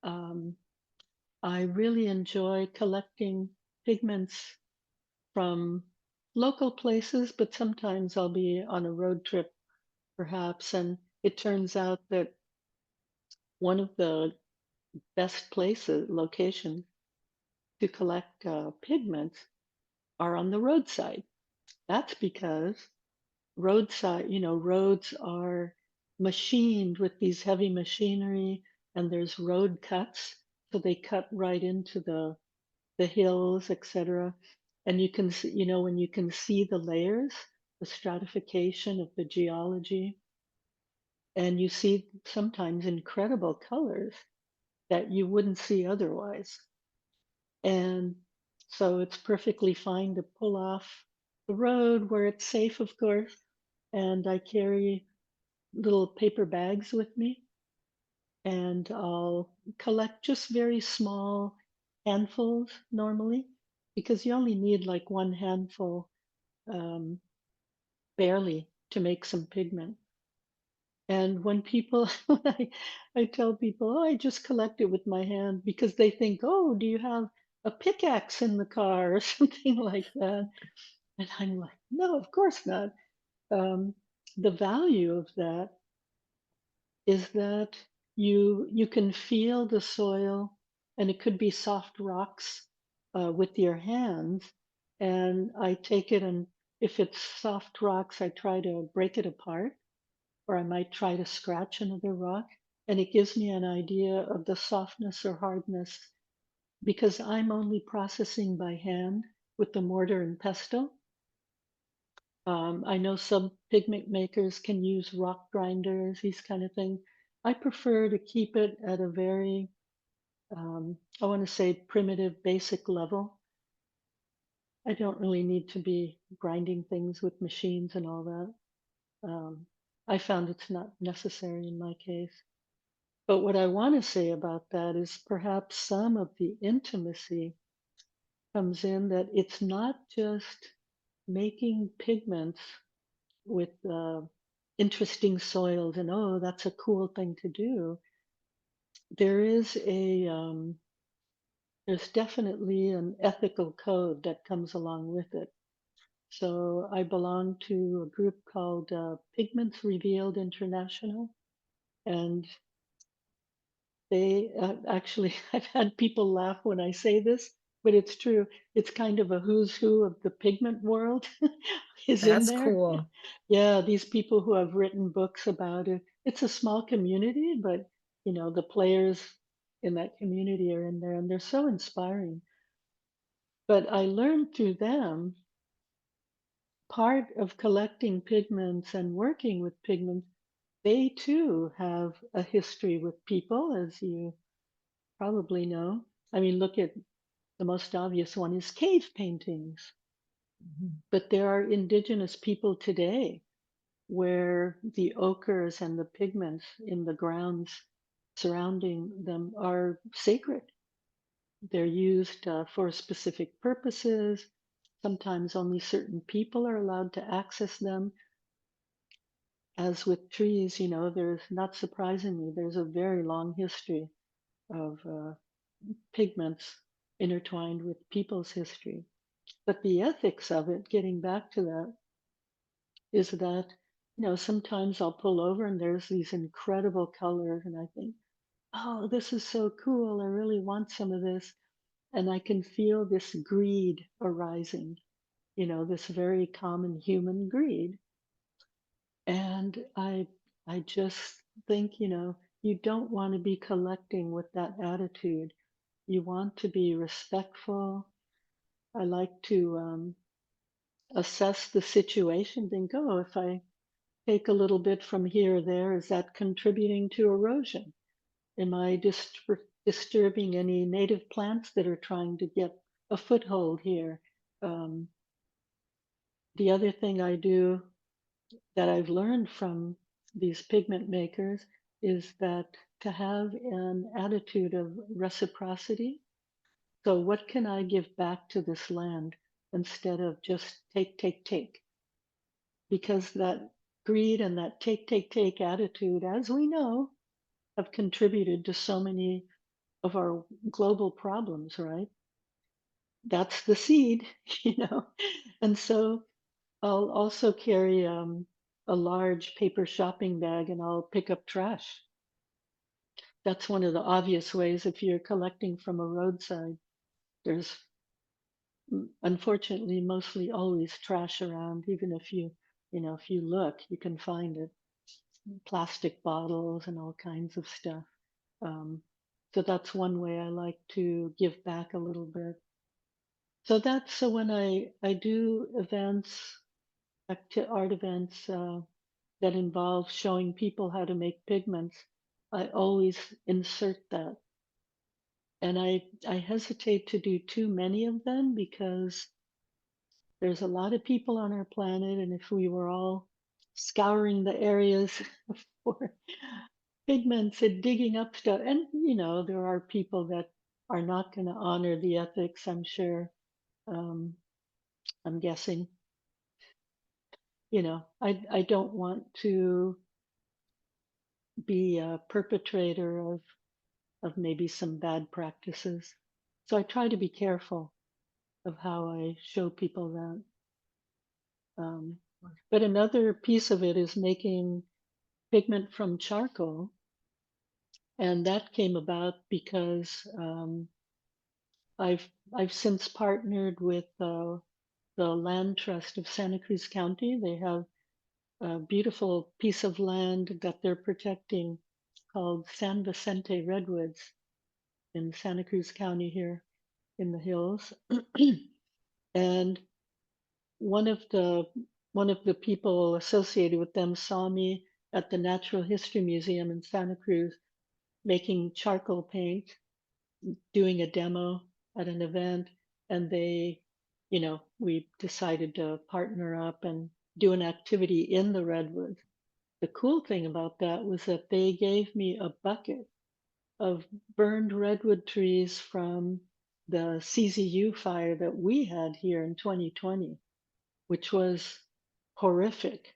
um, I really enjoy collecting pigments from local places, but sometimes I'll be on a road trip perhaps, and it turns out that one of the best places, locations to collect pigments are on the roadside. That's because roads are machined with these heavy machinery, and there's road cuts, so they cut right into the hills, etc. And you can see, when you can see the layers, the stratification of the geology, and you see sometimes incredible colors that you wouldn't see otherwise. And so it's perfectly fine to pull off the road where it's safe, of course. And I carry little paper bags with me, and I'll collect just very small handfuls normally, because you only need like one handful, um, barely, to make some pigment. And when people, when I tell people, oh, I just collect it with my hand, because they think, oh, do you have a pickaxe in the car or something like that? And I'm like, no, of course not. Um, the value of that is that you can feel the soil, and it could be soft rocks, with your hands. And I take it, and if it's soft rocks, I try to break it apart, or I might try to scratch another rock, and it gives me an idea of the softness or hardness, because I'm only processing by hand with the mortar and pestle. I know some pigment makers can use rock grinders, these kind of things. I prefer to keep it at a very, I want to say, primitive, basic level. I don't really need to be grinding things with machines and all that. I found it's not necessary in my case. But what I want to say about that is perhaps some of the intimacy comes in that it's not just making pigments with interesting soils, and oh, that's a cool thing to do. There is there's definitely an ethical code that comes along with it. So I belong to a group called Pigments Revealed International, and they actually, I've had people laugh when I say this, but it's true. It's kind of a who's who of the pigment world is in That's there. cool. Yeah, these people who have written books about it. It's a small community, but the players in that community are in there, and they're so inspiring. But I learned through them part of collecting pigments and working with pigments, they too have a history with people, as you probably know. I mean, look at the most obvious one is cave paintings. Mhm. But there are indigenous people today where the ochres and the pigments in the grounds surrounding them are sacred. They're used for specific purposes. Sometimes only certain people are allowed to access them. As with trees, there's not surprisingly, there's a very long history of pigments intertwined with people's history. But the ethics of it, getting back to that, is that, sometimes I'll pull over and there's these incredible colors, and I think, oh, this is so cool. I really want some of this. And I can feel this greed arising, this very common human greed. And I just think, you don't want to be collecting with that attitude. You want to be respectful. I like to assess the situation, think, oh, if I take a little bit from here or there, is that contributing to erosion? Am I disturbing any native plants that are trying to get a foothold here? Um, the other thing I do that I've learned from these pigment makers is that to have an attitude of reciprocity. So, what can I give back to this land instead of just take, take, take? Because that greed and that take, take, take attitude, as we know, have contributed to so many of our global problems, right? That's the seed, you know. And so I'll also carry a large paper shopping bag and I'll pick up trash. That's one of the obvious ways if you're collecting from a roadside. There's unfortunately mostly always trash around, even if you look, you can find it. Plastic bottles and all kinds of stuff. Um, so that's one way I like to give back a little bit. So when I do events, art events that involve showing people how to make pigments, I always insert that. And I hesitate to do too many of them because there's a lot of people on our planet, and if we were all scouring the areas for pigments and digging up stuff, and there are people that are not going to honor the ethics, I'm sure. Um, I'm guessing. I don't want to be a perpetrator of maybe some bad practices. So I try to be careful of how I show people that. Um, but another piece of it is making pigment from charcoal. And that came about because I've since partnered with the Land Trust of Santa Cruz County. They have a beautiful piece of land that they're protecting called San Vicente Redwoods in Santa Cruz County here in the hills. And one of the one of the people associated with them saw me at the Natural History Museum in Santa Cruz making charcoal paint, doing a demo at an event, and we decided to partner up and do an activity in the redwoods. The cool thing about that was that they gave me a bucket of burned redwood trees from the CZU fire that we had here in 2020, which was horrific.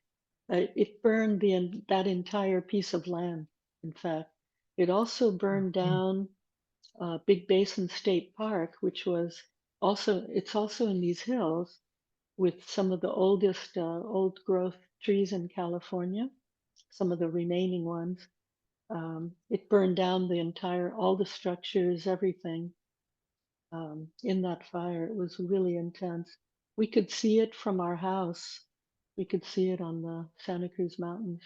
It burned that entire piece of land. In fact, it also burned Mhm. down Big Basin State Park, which was it's also in these hills with some of the oldest old growth trees in California, some of the remaining ones. It burned down all the structures, everything in that fire. It was really intense. We could see it from our house. We could see it on the Santa Cruz Mountains.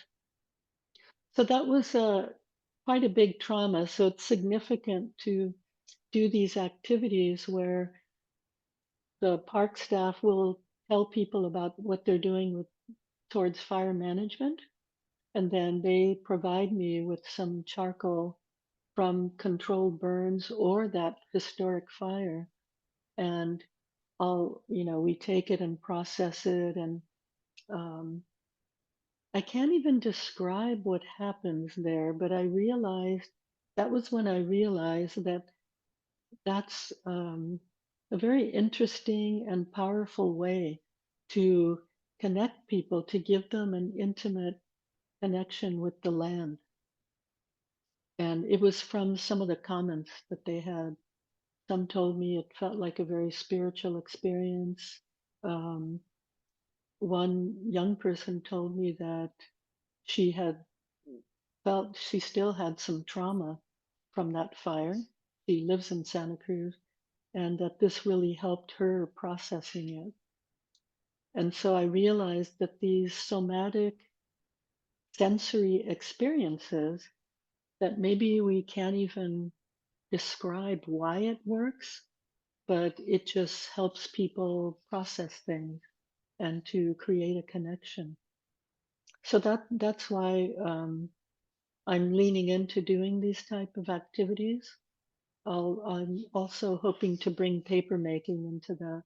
So that was quite a big trauma. So it's significant to do these activities where the park staff will tell people about what they're doing with towards fire management, and then they provide me with some charcoal from controlled burns or that historic fire, and we take it and process it, and um, I can't even describe what happens there, but I realized that was when I realized that that's a very interesting and powerful way to connect people, to give them an intimate connection with the land. And it was from some of the comments that they had. Some told me it felt like a very spiritual experience. Um, One young person told me that she had felt she still had some trauma from that fire. She lives in Santa Cruz, and that this really helped her processing it. And so I realized that these somatic sensory experiences that maybe we can't even describe why it works, but it just helps people process things and to create a connection. So that's why I'm leaning into doing these type of activities. I'm also hoping to bring paper making into that.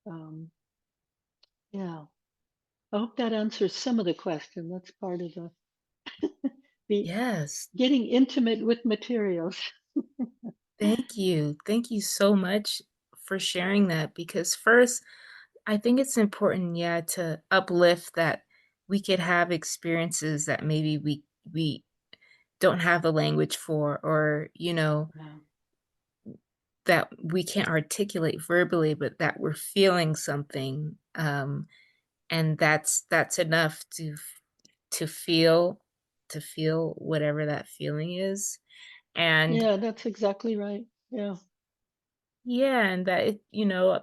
Um, yeah, I hope that answers some of the question. That's part of the Yes. getting intimate with materials. Thank you. Thank you so much for sharing that because first, I think it's important, yeah, to uplift that we could have experiences that maybe we don't have the language for or, Yeah, that we can't articulate verbally, but that we're feeling something. And that's enough to feel to feel whatever that feeling is. And yeah, that's exactly right. Yeah, yeah, and that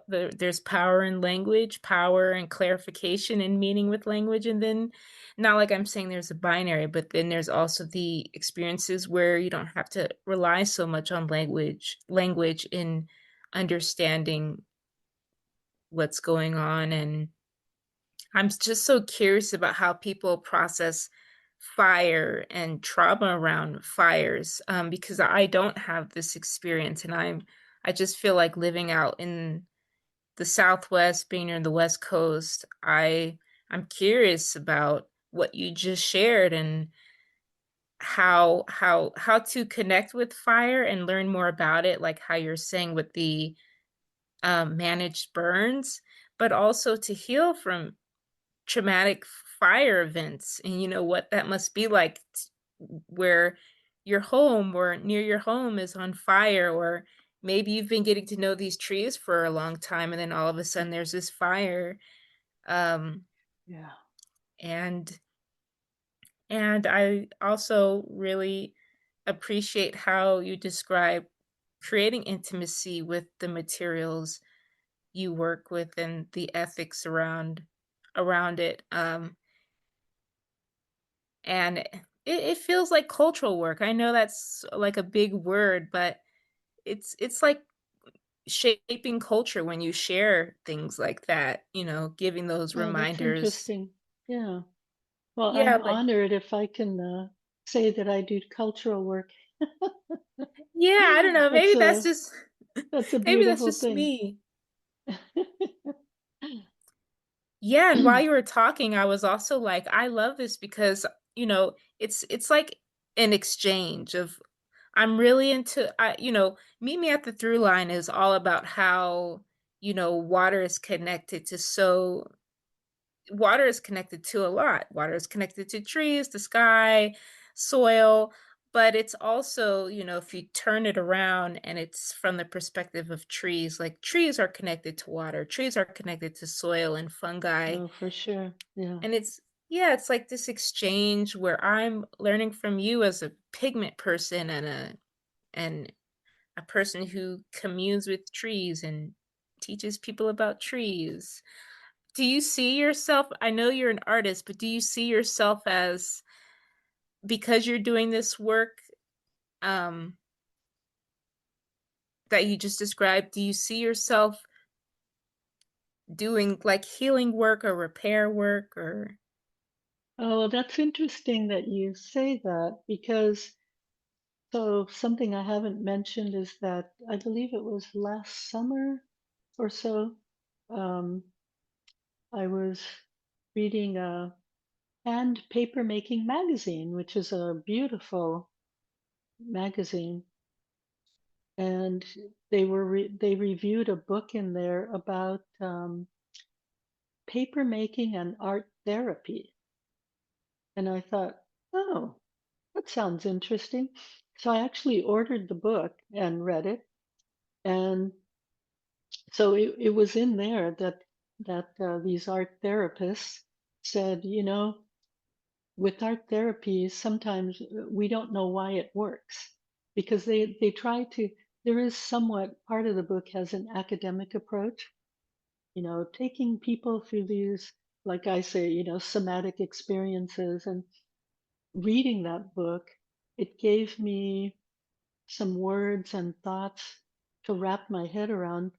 there's power in language, power and clarification and meaning with language, and then not like I'm saying there's a binary, but then there's also the experiences where you don't have to rely so much on language in understanding what's going on. And just so curious about how people process fire and trauma around fires, because I don't have this experience, and I just feel like living out in the Southwest, being near the West Coast. I'm curious about what you just shared and how to connect with fire and learn more about it, like how you're saying with the managed burns, but also to heal from traumatic fire events and what that must be like where your home or near your home is on fire, or maybe you've been getting to know these trees for a long time and then all of a sudden there's this fire. um yeah. and and I also really appreciate how you describe creating intimacy with the materials you work with and the ethics around it. And it feels like cultural work. I know that's like a big word, but it's like shaping culture when you share things like that, giving those Oh, that's reminders. interesting. Yeah. Well, Yeah, I'm like honored if I can say that I do cultural work. yeah, I don't know, That's maybe that's a just that's a maybe that's beautiful just thing. me. Yeah, and while you were talking, I was also like, I love this because, it's like an exchange of I'm really into Meet Me at the Through Line is all about how, water is connected to water is connected to a lot. Water is connected to trees, the sky, soil, but it's also, if you turn it around and it's from the perspective of trees, like trees are connected to water, trees are connected to soil and fungi. Oh, for sure. Yeah. And yeah, it's like this exchange where I'm learning from you as a pigment person and a person who communes with trees and teaches people about trees. Do you see yourself I know you're an artist, but do you see yourself as because you're doing this work, um, that you just described, do you see yourself doing like healing work or repair work or Oh, that's interesting that you say that because so something I haven't mentioned is that I believe it was last summer or so. Um, I was reading a hand paper making magazine, which is a beautiful magazine, and they reviewed a book in there about paper making and art therapy, and I thought, oh, that sounds interesting. So I actually ordered the book and read it, and so it was in there that these art therapists said, you know, with art therapy, sometimes we don't know why it works because they try to. There is somewhat part of the book has an academic approach, you know, taking people through these, like I say, you know, somatic experiences. And reading that book, it gave me some words and thoughts to wrap my head around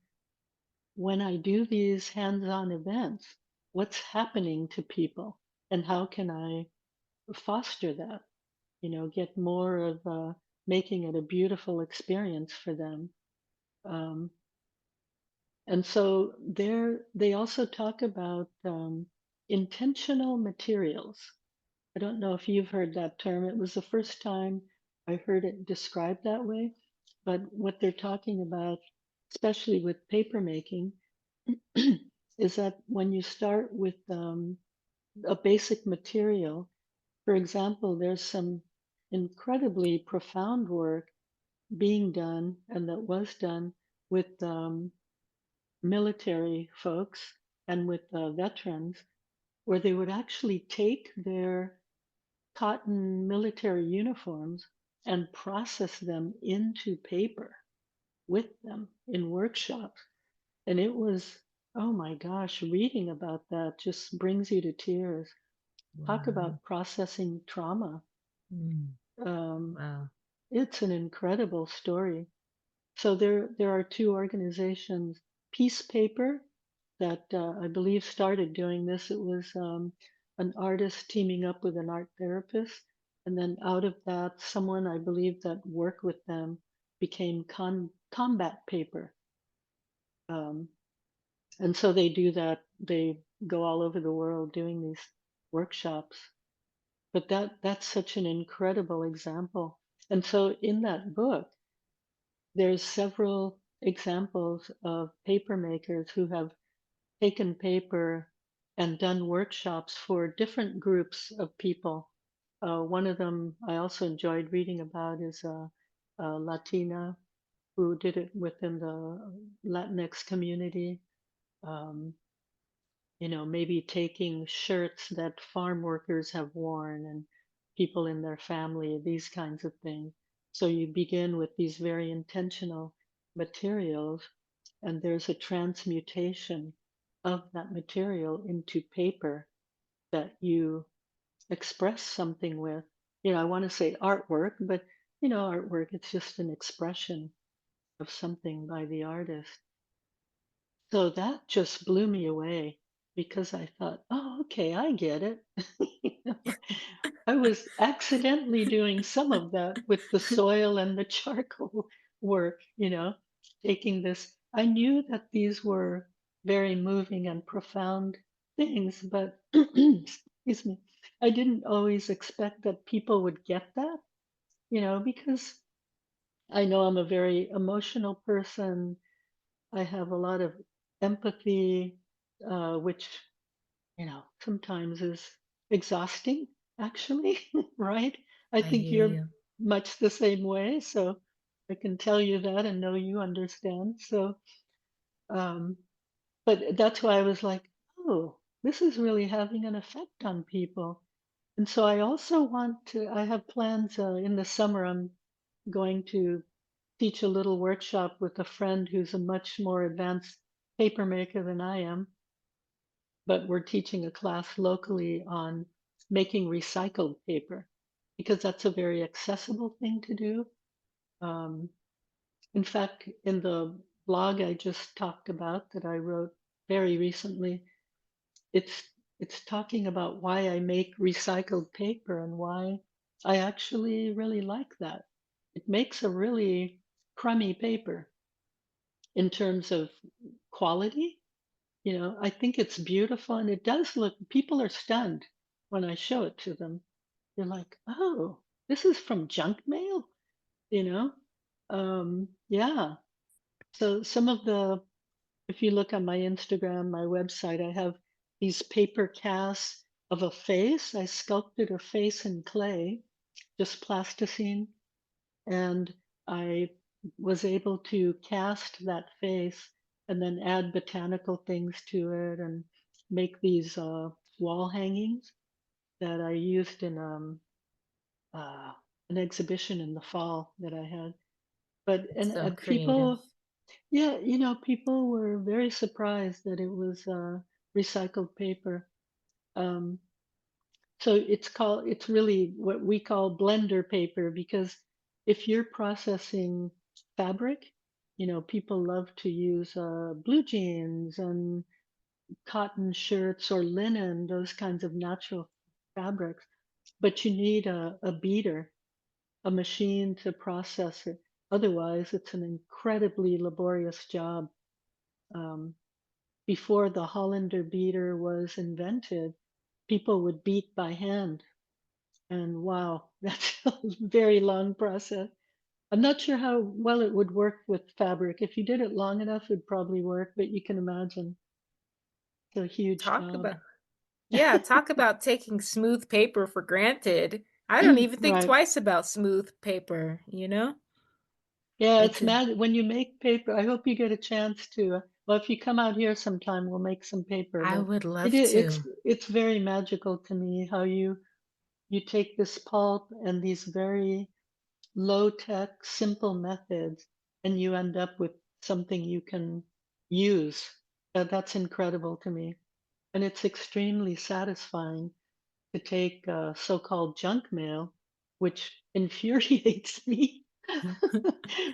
when I do these hands-on events, what's happening to people and how can I foster that, you know, get more of making it a beautiful experience for them. Um, and so there, they also talk about intentional materials. I don't know if you've heard that term. It was the first time I heard it described that way. But what they're talking about, especially with paper making, is that when you start with a basic material, for example, there's some incredibly profound work being done and that was done with military folks and with veterans, where they would actually take their cotton military uniforms and process them into paper with them in workshops. And it was, oh my gosh, reading about that just brings you to tears. Talk wow. about processing trauma. Mm, Um, wow. it's an incredible story. So there are two organizations, Peace Paper, that I believe started doing this. It was an artist teaming up with an art therapist, and then out of that, someone I believe that worked with them became combat paper. Um, and so they do that. They go all over the world doing these workshops. But that's such an incredible example. And so in that book, there's several examples of paper makers who have taken paper and done workshops for different groups of people. One of them I also enjoyed reading about is a Latina who did it within the Latinx community. Um, you know, maybe taking shirts that farm workers have worn and people in their family, these kinds of things. So you begin with these very intentional materials, and there's a transmutation of that material into paper that you express something with. You know, I want to say artwork, but you know, artwork, it's just an expression of something by the artist. So that just blew me away because I thought, oh, okay, I get it. You know, I was accidentally doing some of that with the soil and the charcoal work, you know, taking this. I knew that these were very moving and profound things, but excuse me, I didn't always expect that people would get that, you know, because I know I'm a very emotional person. I have a lot of empathy, which, you know, sometimes is exhausting, actually, right? I I think hear you're you. much the same way. So I can tell you that and know you understand. So, um, but that's why I was like, oh, this is really having an effect on people. And so I also want to, I have plans in the summer. I'm going to teach a little workshop with a friend who's a much more advanced paper maker than I am, but we're teaching a class locally on making recycled paper because that's a very accessible thing to do. Um, in fact, in the blog I just talked about that I wrote very recently. It's it's talking about why I make recycled paper and why I actually really like that. It makes a really crummy paper in terms of quality. You know, I think it's beautiful and it does look, people are stunned when I show it to them. They're like, "Oh, this is from junk mail?" You know? Yeah. So some of the, if you look on my Instagram, my website, I have these paper casts of a face. I sculpted a face in clay, just plasticine, and I was able to cast that face and then add botanical things to it and make these wall hangings that I used in uh, an exhibition in the fall that I had. But So and creative. people, yeah, you know, people were very surprised that it was recycled paper. Um, so it's really what we call blender paper because if you're processing fabric, you know, people love to use blue jeans and cotton shirts or linen, those kinds of natural fabrics. But you need a beater, a machine to process it. Otherwise, it's an incredibly laborious job. Um, Before the Hollander beater was invented, people would beat by hand. And wow, that's a very long process. I'm not sure how well it would work with fabric. If you did it long enough, it'd probably work, but you can imagine it's a huge Talk job. about Yeah, talk about taking smooth paper for granted. I don't even think Right. twice about smooth paper, you know? Yeah, it's It's a mad when you make paper. I hope you get a chance to. Well, if you come out here sometime, we'll make some paper. I But would it love is, to. it's very magical to me how you take this pulp and these very low tech, simple methods, and you end up with something you can use. That's incredible to me. And it's extremely satisfying to take so called junk mail, which infuriates me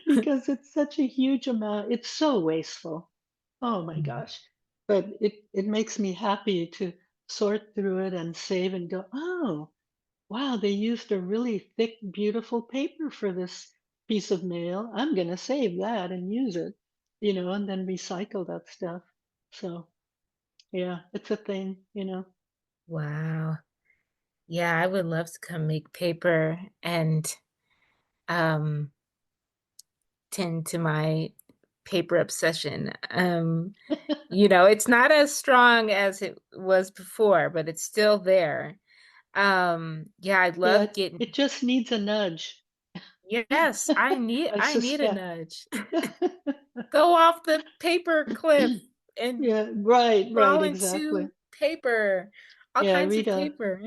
because it's such a huge amount. It's so wasteful. Oh my gosh. But it makes me happy to sort through it and save and go, oh, wow, they used a really thick, beautiful paper for this piece of mail. I'm going to save that and use it, you know, and then recycle that stuff. So, yeah, it's a thing, you know. Wow. Yeah, I would love to come make paper and um tend to my paper obsession. It's not as strong as it was before, but it's still there. Yeah, I Yeah, love it getting just needs a nudge, Yes, I need I I need a suspect. nudge. Go off the paper cliff and Yeah, right, right, fall exactly. into paper, all Yeah, kinds of paper.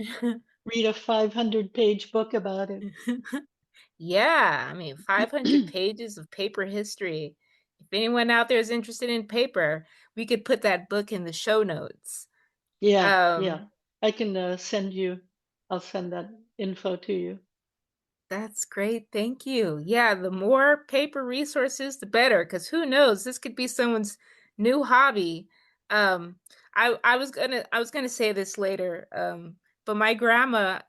read a 500-page book about it. Yeah, I mean, 500 pages of paper history. If anyone out there is interested in paper, we could put that book in the show notes. Yeah, yeah. Um, I can I'll send that info to you. that's great. Thank you. Yeah, the more paper resources, the better, because who knows, this could be someone's new hobby. I was gonna say this later, but my grandma,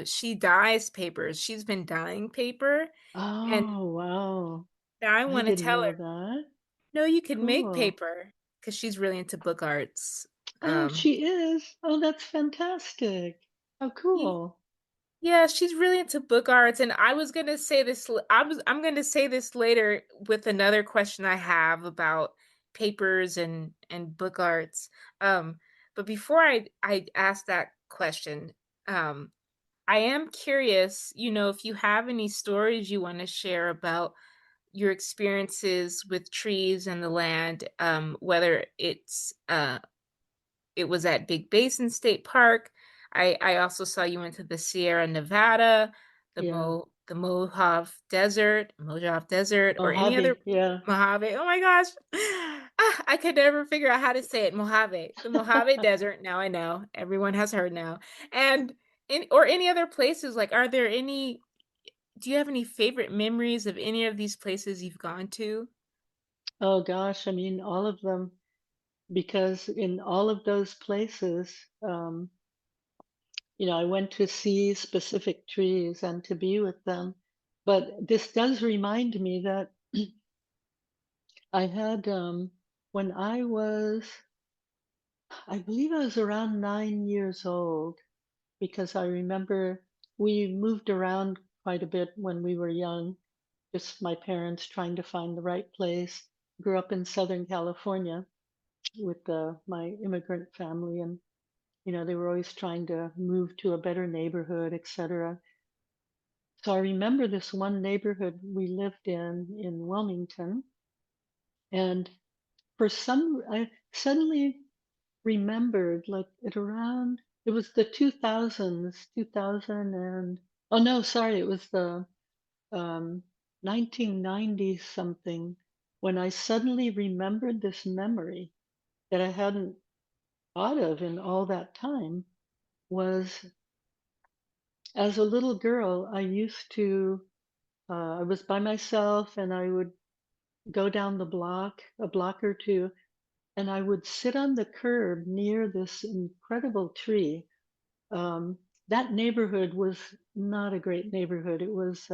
she dyes papers. She's been dyeing paper, and Oh, wow. I I want to didn't tell know her, that. no, you can make Cool. paper because she's really into book arts. Oh, Um, she is. Oh, that's fantastic. How y- cool. yeah, she's really into book arts, and I was gonna say this. I'm gonna say this later with another question I have about papers and book arts. Um, but before I ask that question, um, I am curious. If you have any stories you want to share about your experiences with trees and the land, whether it was at Big Basin State Park. I also saw you went to the Sierra Nevada, Yeah. The Mojave Desert, or any other Mojave. Yeah. Mojave. Oh my gosh. I could never figure out how to say it. Mojave. The Mojave Desert. Now I know. Everyone has heard now. And or any other places, like, do you have any favorite memories of any of these places you've gone to? Oh gosh, I mean all of them. because in all of those places, I went to see specific trees and to be with them. But this does remind me that I had, when I believe I was around 9 years old, because I remember we moved around quite a bit when we were young, just my parents trying to find the right place. Grew up in Southern California with my immigrant family, and they were always trying to move to a better neighborhood, etc. So I remember this one neighborhood we lived in Wilmington, and I suddenly remembered, like, at around, it was the 2000s, 2000, and oh no, sorry, it was the um 1990 something, when I suddenly remembered this memory that I hadn't thought of in all that time. Was, as a little girl, I used to I was by myself, and I would go down the block, a block or two, and I would sit on the curb near this incredible tree. Um, that neighborhood was not a great neighborhood. It was,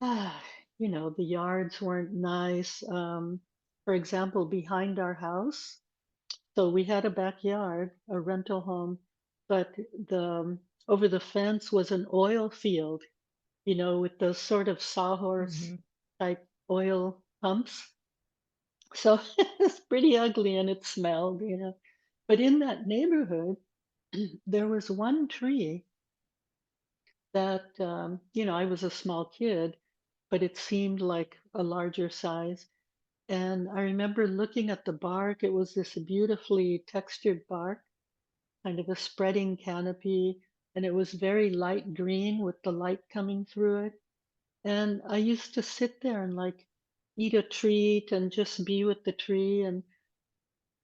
ah, the yards weren't nice. For example, behind our house, so we had a backyard, a rental home, but the over the fence was an oil field, with those sort of sawhorse Hmm. type oil pumps. So it's pretty ugly and it smelled. But in that neighborhood, there was one tree that, I was a small kid, but it seemed like a larger size. And I remember looking at the bark. It was this beautifully textured bark, kind of a spreading canopy, and it was very light green with the light coming through it. And I used to sit there and, like, eat a treat and just be with the tree. And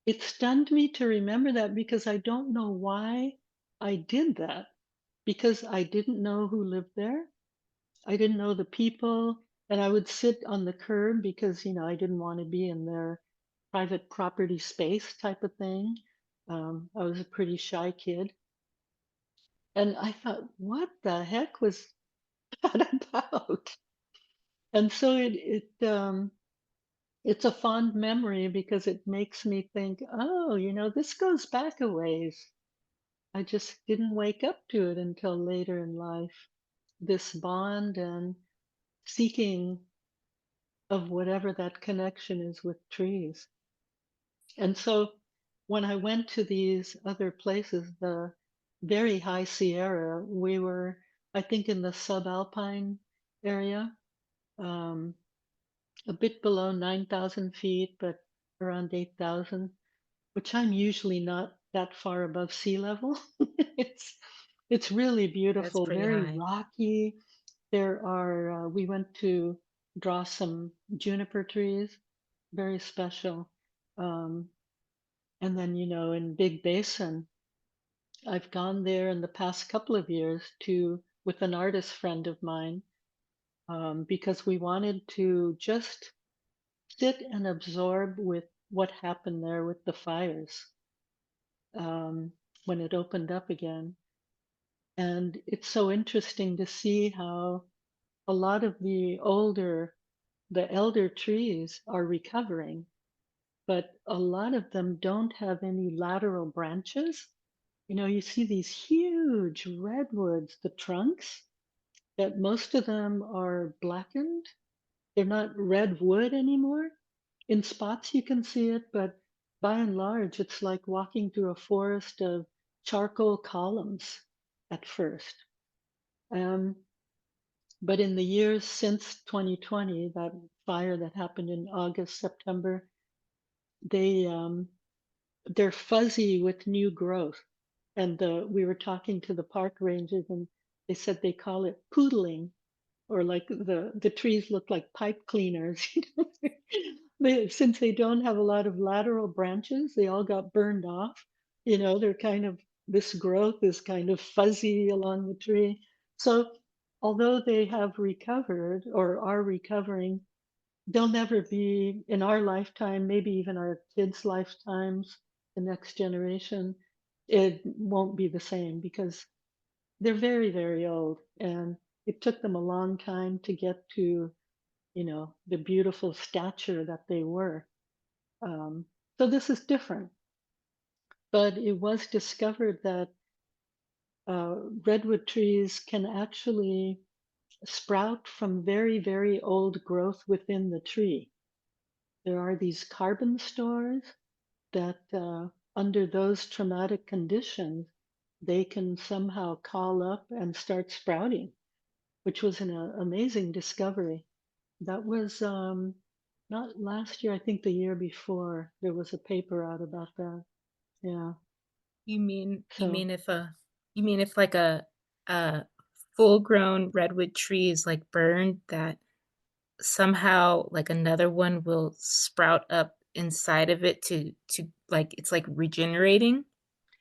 it stunned me to remember that, because I don't know why I did that, because I didn't know who lived there. I didn't know the people. And I would sit on the curb because, I didn't want to be in their private property space type of thing. I was a pretty shy kid. And I thought, what the heck was that about? And so it's a fond memory, because it makes me think, oh, this goes back a ways. I just didn't wake up to it until later in life. This bond and seeking of whatever that connection is with trees. And so when I went to these other places, the very high Sierra, we were, I think, in the subalpine area, um, a bit below 9,000 feet, but around 8,000, which I'm usually not that far above sea level. it's it's really That's beautiful, pretty very high. rocky. We went to draw some juniper trees, very special. Um, and then, in Big Basin, I've gone there in the past couple of years to with an artist friend of mine, because we wanted to just sit and absorb with what happened there with the fires, um, when it opened up again. And it's so interesting to see how a lot of the elder trees are recovering, but a lot of them don't have any lateral branches. You see these huge redwoods, the trunks, that most of them are blackened. They're not red wood anymore. In spots you can see it, but by and large, it's like walking through a forest of charcoal columns at first. Um, but in the years since 2020, that fire that happened in August, September, they they're fuzzy with new growth. And we were talking to the park rangers, and they said they call it poodling, or like the trees look like pipe cleaners. Since they don't have a lot of lateral branches, they all got burned off. They're kind of, this growth is kind of fuzzy along the tree. So although they have recovered or are recovering, they'll never be in our lifetime, maybe even our kids' lifetimes, the next generation, it won't be the same because they're very, very old. And it took them a long time to get to, the beautiful stature that they were. Um, so this is different. But it was discovered that redwood trees can actually sprout from very, very old growth within the tree. There are these carbon stores that, under those traumatic conditions, they can somehow call up and start sprouting, which was an amazing discovery. That was not last year, I think the year before, there was a paper out about that. Yeah. You So, mean if like a full grown redwood tree is like burned that somehow like another one will sprout up inside of it to like it's like regenerating?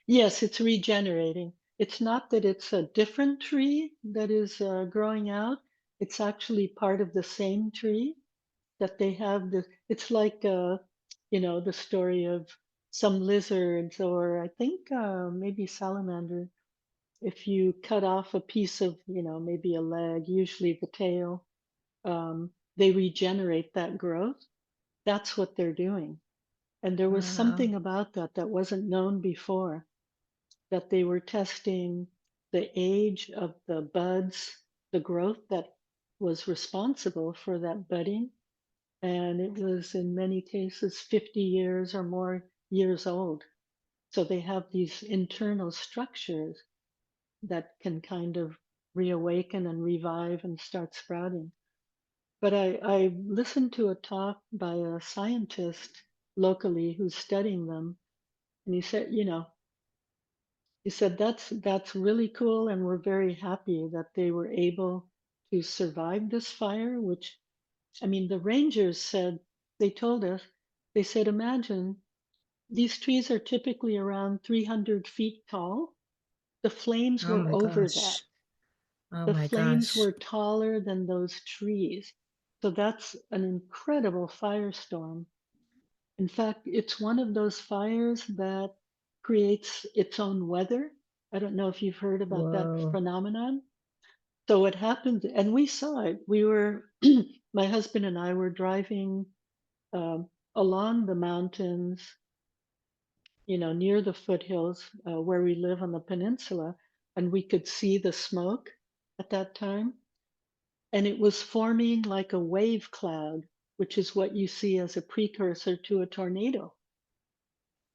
yes, it's regenerating. It's not that it's a different tree that is growing out, it's actually part of the same tree that they have. It's like, the story of some lizards, or I think maybe salamander. If you cut off a piece of, maybe a leg, usually the tail, they regenerate that growth. That's what they're doing. And there was Wow. something about that that wasn't known before, that they were testing the age of the buds, the growth that was responsible for that budding. And it was in many cases 50 years or more years old. So they have these internal structures that can kind of reawaken and revive and start sprouting. But I listened to a talk by a scientist locally who's studying them, and he said that's really cool, and we're very happy that they were able to survive this fire. Which, I mean, the rangers said, they told us, they said, imagine these trees are typically around 300 feet tall. The flames Oh were my over that. gosh. Oh The my flames gosh. were taller than those trees. So that's an incredible firestorm. In fact, it's one of those fires that creates its own weather. I don't know if you've heard about that Whoa. phenomenon. So what happened, and we saw it. My husband and I were driving along the mountains, near the foothills where we live on the peninsula, and we could see the smoke at that time. And it was forming like a wave cloud, which is what you see as a precursor to a tornado.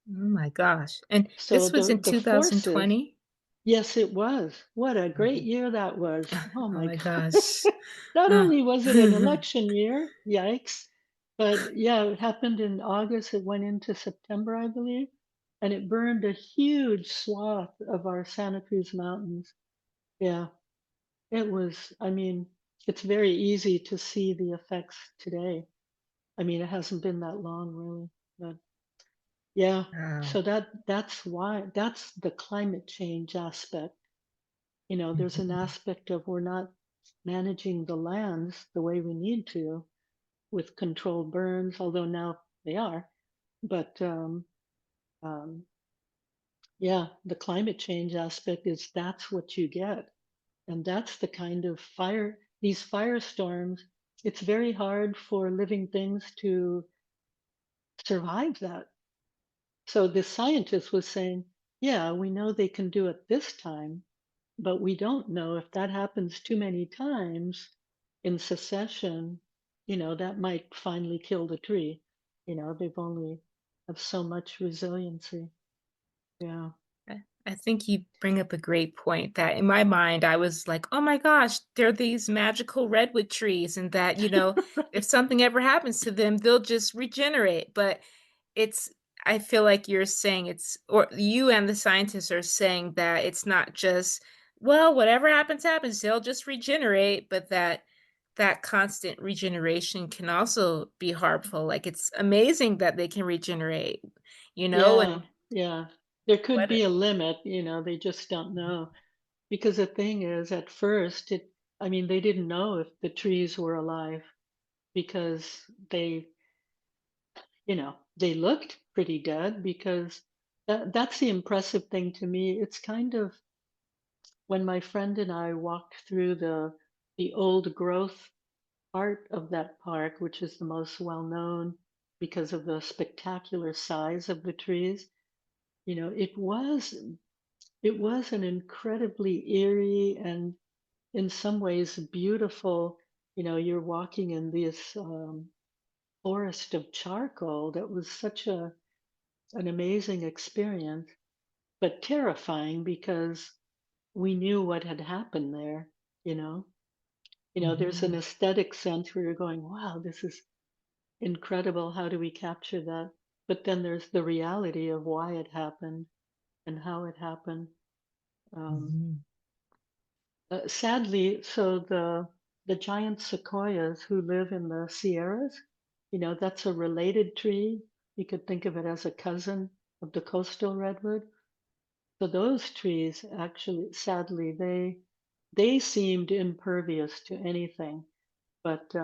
Oh my gosh. And So this was the in the forces, 2020? yes, it was. What a great Oh, year that was. Oh oh my my God. gosh. Not Uh, only was it an election year, yikes, but yeah, it happened in August. It went into September, I believe, and it burned a huge swath of our Santa Cruz Mountains. Yeah, it was, I mean, it's very easy to see the effects today. I mean, it hasn't been that long really, but yeah. wow. So that's why, that's the climate change aspect. There's an Mhm. aspect of we're not managing the lands the way we need to with controlled burns, although now they are. But um, yeah, the climate change aspect is that's what you get. And that's the kind of fire, these firestorms, it's very hard for living things to survive that. So the scientist was saying, yeah, we know they can do it this time, but we don't know if that happens too many times in succession, that might finally kill the tree. They've only have so much resiliency. Yeah. I think you bring up a great point that in my mind, I was like, oh my gosh, they're these magical redwood trees, and that, if something ever happens to them, they'll just regenerate. But it's, I feel like you're saying it's, or you and the scientists are saying that it's not just, well, whatever happens, happens, they'll just regenerate, but that constant regeneration can also be harmful. Like it's amazing that they can regenerate, Yeah. and Yeah. There could what be a limit, they just don't know. Because the thing is, at first, I mean, they didn't know if the trees were alive. because they looked pretty dead because that's the impressive thing to me. It's kind of when my friend and I walked through the old growth part of that park, which is the most well known because of the spectacular size of the trees. It was an incredibly eerie and in some ways beautiful. You're walking in this forest of charcoal. That was such an amazing experience, but terrifying because we knew what had happened there. You know, there's an Mhm. aesthetic sense where you're going, "Wow, this is incredible. How do we capture that?" But then there's the reality of why it happened and how it happened. Um, Mhm. Sadly, so the giant sequoias who live in the Sierras, that's a related tree. You could think of it as a cousin of the coastal redwood. So those trees actually, sadly, they seemed impervious to anything, but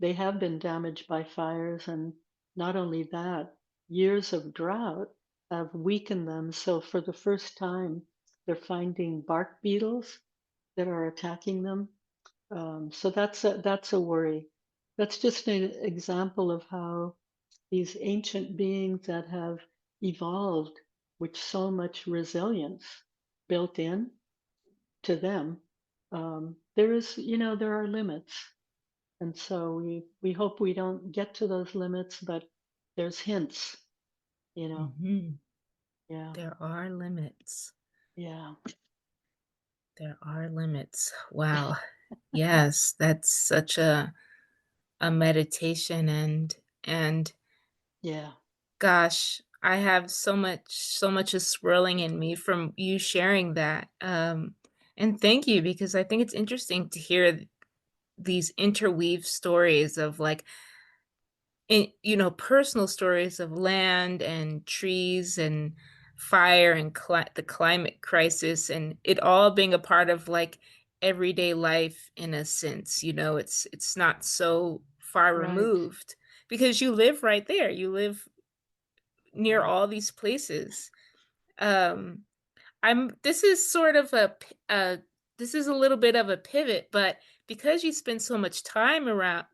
they have been damaged by fires, and not only that, years of drought have weakened them. So for the first time, they're finding bark beetles that are attacking them. So that's a worry. That's just an example of how these ancient beings that have evolved with so much resilience built in to them, there are limits, and so we hope we don't get to those limits, but there's hints, you know. Mhm. Yeah, There are limits. yeah, There are limits. Wow. Yes, that's such a meditation and yeah. gosh, I have so much is swirling in me from you sharing that. And thank you because I think it's interesting to hear these interweave stories of like personal stories of land and trees and fire and the climate crisis and it all being a part of like everyday life in a sense. It's not so far Right. removed because you live right there. You live near Yeah. all these places. Um, I'm this is sort of this is a little bit of a pivot, but because you spend so much time around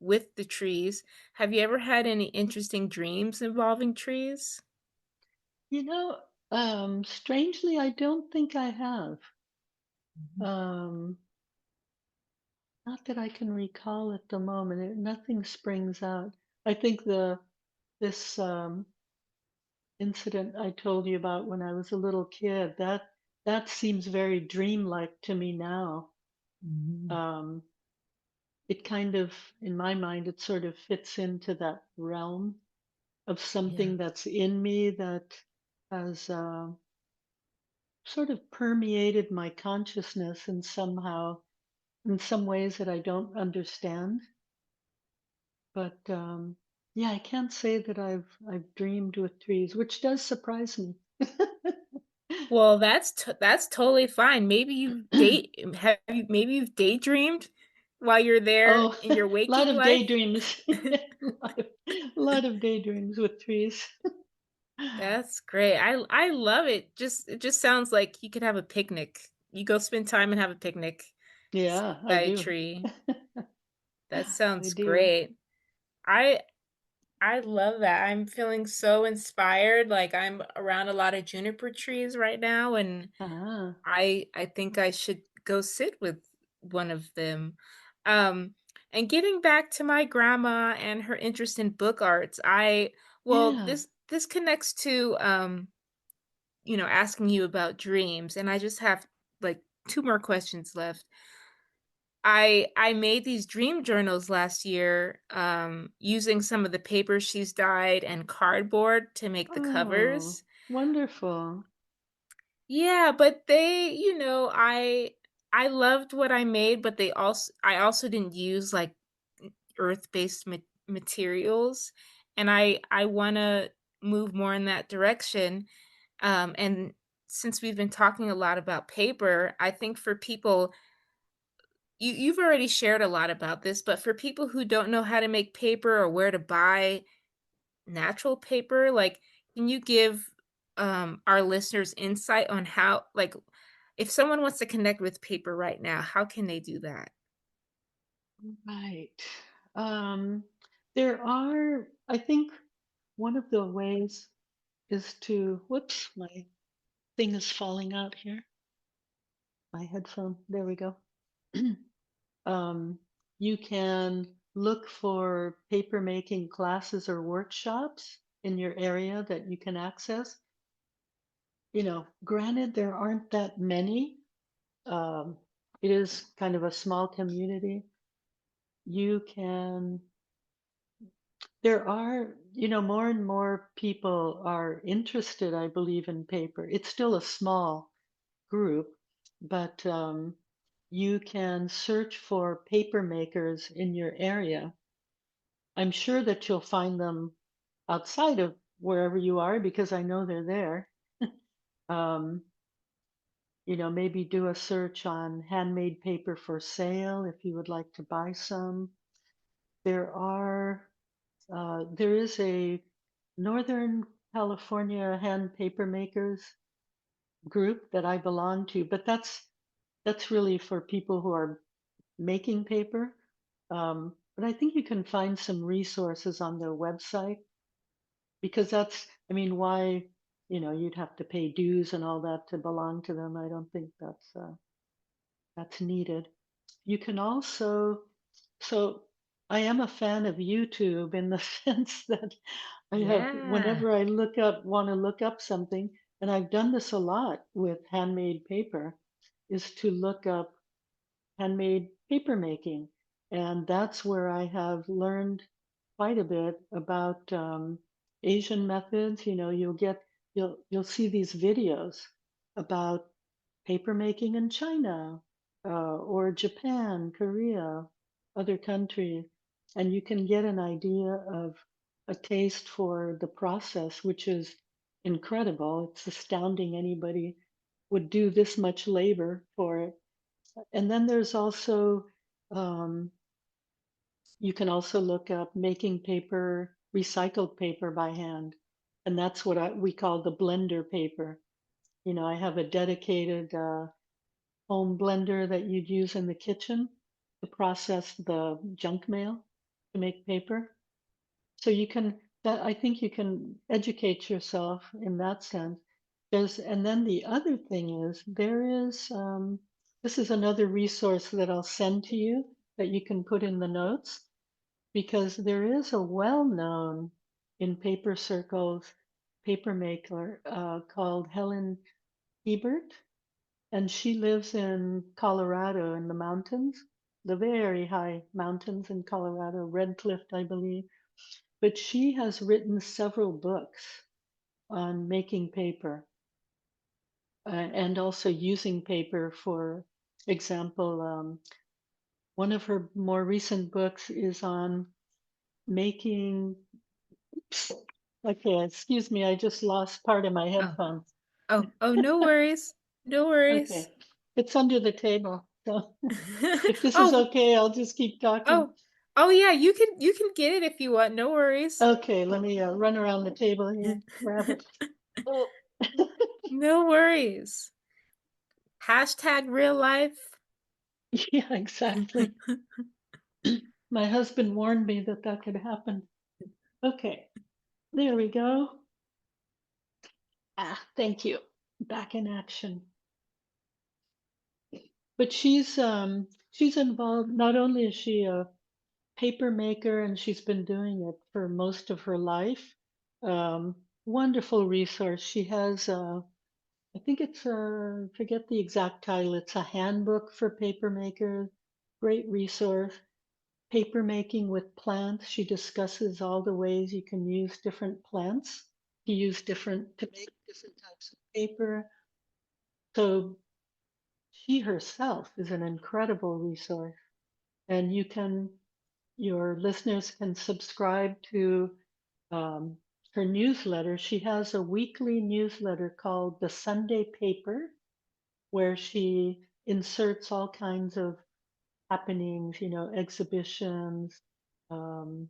with the trees, have you ever had any interesting dreams involving trees? You know, Strangely, I don't think I have. Mhm. Um, Not that I can recall at the moment. Nothing springs out. I think the this incident I told you about when I was a little kid, that seems very dreamlike to me now. Mhm. Um, it kind of, in my mind, it sort of fits into that realm of Yeah. something that's in me that has sort of permeated my consciousness and somehow in some ways that I don't understand. But yeah, I can't say that I've dreamed with trees, which does surprise me. Well, that's totally fine. Maybe you've daydreamed while you're there Oh, in your a lot waking of life? daydreams, lot of daydreams with trees. That's great. I love it. It just sounds like you could have a picnic. You go spend time and have a picnic Yeah, I by a do. tree. That I sounds do. great. I I love that. I'm feeling so inspired. Like I'm around a lot of juniper trees right now and Ah, I think I should go sit with one of them. Um and getting back to my grandma and her interest in book arts, yeah. this connects to asking you about dreams, and I just have like two more questions left. I made these dream journals last year, using some of the paper she's dyed and cardboard to make the Oh, covers. wonderful. Yeah, but I loved what I made, but I also didn't use like earth-based materials, and I want to move more in that direction. And since we've been talking a lot about paper, I think for people, you've already shared a lot about this, but for people who don't know how to make paper or where to buy natural paper, like, can you give, our listeners insight on how like, if someone wants to connect with paper right now, how can they do that? Right. Um, there are, I think one of the ways is to, whoops, my thing is falling out here. My headphone. There we go. um, you can look for paper making classes or workshops in your area that you can access. Granted, there aren't that many. Um, it is kind of a small community. You can, there are, more and more people are interested, I believe, in paper. It's still a small group, but you can search for paper makers in your area. I'm sure that you'll find them outside of wherever you are because I know they're there. Um, maybe do a search on handmade paper for sale if you would like to buy some. There is a Northern California hand paper makers group that I belong to, but that's really for people who are making paper. But I think you can find some resources on their website because I mean, why, you'd have to pay dues and all that to belong to them. I don't think that's needed. You can also, so I am a fan of YouTube in the sense that Yeah. whenever want to look up something, and I've done this a lot with handmade paper, is to look up handmade paper making. And that's where I have learned quite a bit about Asian methods. You'll see these videos about paper making in China or Japan, Korea, other countries, and you can get an idea of a taste for the process, which is incredible. It's astounding anybody would do this much labor for it. And then there's also, um, you can also look up making paper, recycled paper by hand. And that's what we call the blender paper. I have a dedicated home blender that you'd use in the kitchen to process the junk mail to make paper. So I think you can educate yourself in that sense. And then the other thing is, this is another resource that I'll send to you that you can put in the notes because there is a well-known in paper circles paper maker called Helen Hebert, and she lives in Colorado in the mountains, the very high mountains in Colorado, Red Cliff, I believe. But she has written several books on making paper and also using paper. For example, one of her more recent books is on making. Oops, okay, excuse me, I just lost part of my Oh. headphone. Oh, no worries. No worries. Okay, it's under the table. So if this is Oh, okay, I'll just keep talking. oh, oh, yeah, you can get it if you want, no worries. Okay, let me run around the table here, grab it. Oh. No worries. Hashtag real life. Yeah, exactly. My husband warned me that that could happen. Okay, there we go. Thank you. Back in action. But she's involved. Not only is she a paper maker, and she's been doing it for most of her life. Wonderful resource. She has, I think it's forget the exact title. It's a handbook for paper makers. Great resource. Paper making with plants. She discusses all the ways you can use different plants to make different types of paper. So she herself is an incredible resource, and your listeners can subscribe to um, her newsletter. She has a weekly newsletter called The Sunday Paper, where she inserts all kinds of happenings, exhibitions, um,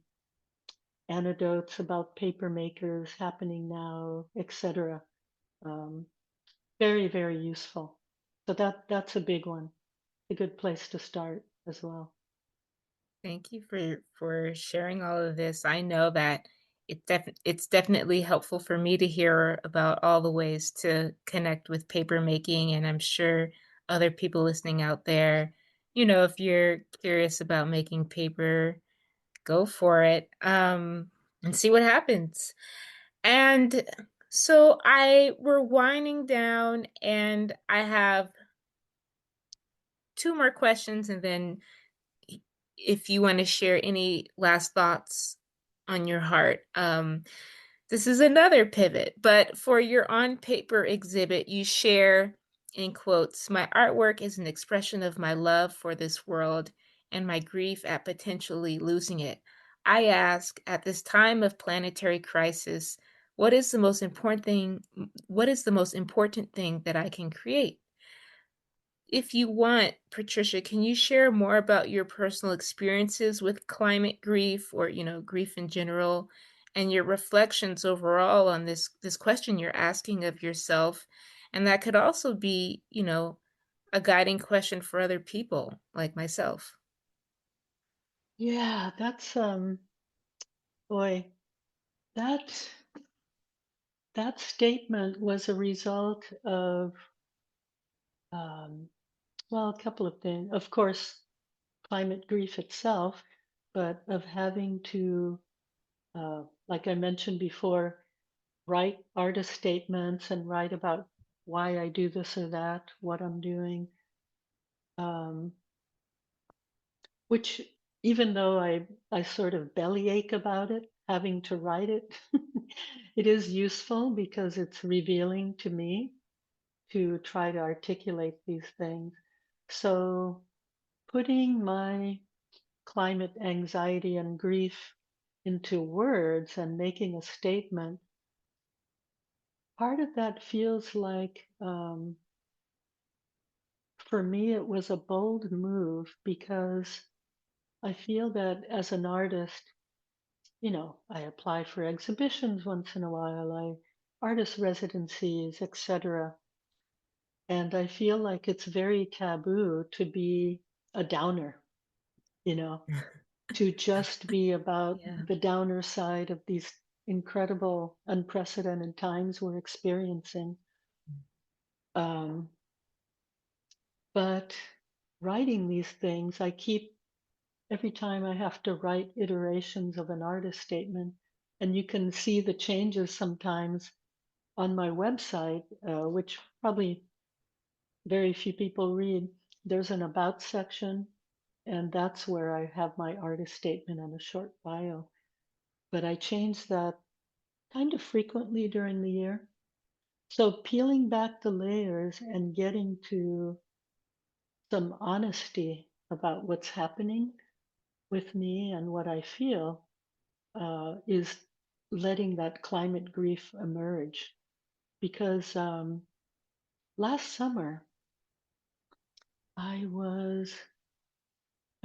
anecdotes about paper makers happening now, etc. Um, very, very useful. So that's a big one. A good place to start as well. Thank you for sharing all of this. I know that it's definitely helpful for me to hear about all the ways to connect with paper making, and I'm sure other people listening out there, if you're curious about making paper, go for it, and see what happens. And so we're winding down, and I have two more questions, and then i- if you want to share any last thoughts on your heart. This is another pivot, but for your on paper exhibit, you share in quotes, "My artwork is an expression of my love for this world and my grief at potentially losing it. I ask, at this time of planetary crisis, what is the most important thing that I can create?" If you want, Patricia, can you share more about your personal experiences with climate grief or, grief in general and your reflections overall on this question you're asking of yourself? And that could also be, a guiding question for other people like myself. Yeah, that's boy, that that statement was a result of um, well, a couple of things. Of course, climate grief itself, but of having to, like I mentioned before, write artist statements and write about why I do this or that, what I'm doing. Um, which, even though I sort of bellyache about it, having to write it, it is useful because it's revealing to me to try to articulate these things. So putting my climate anxiety and grief into words and making a statement, part of that feels like, for me, it was a bold move because I feel that as an artist, I apply for exhibitions once in a while, I artist residencies, etc. And I feel like it's very taboo to be a downer, you know, to just be about Yeah. the downer side of these incredible, unprecedented times we're experiencing. Um, but writing these things, I keep every time I have to write iterations of an artist statement, and you can see the changes sometimes on my website, which probably very few people read. There's an about section, and that's where I have my artist statement and a short bio. But I change that kind of frequently during the year. So peeling back the layers and getting to some honesty about what's happening with me and what I feel is letting that climate grief emerge. Because last summer, I was,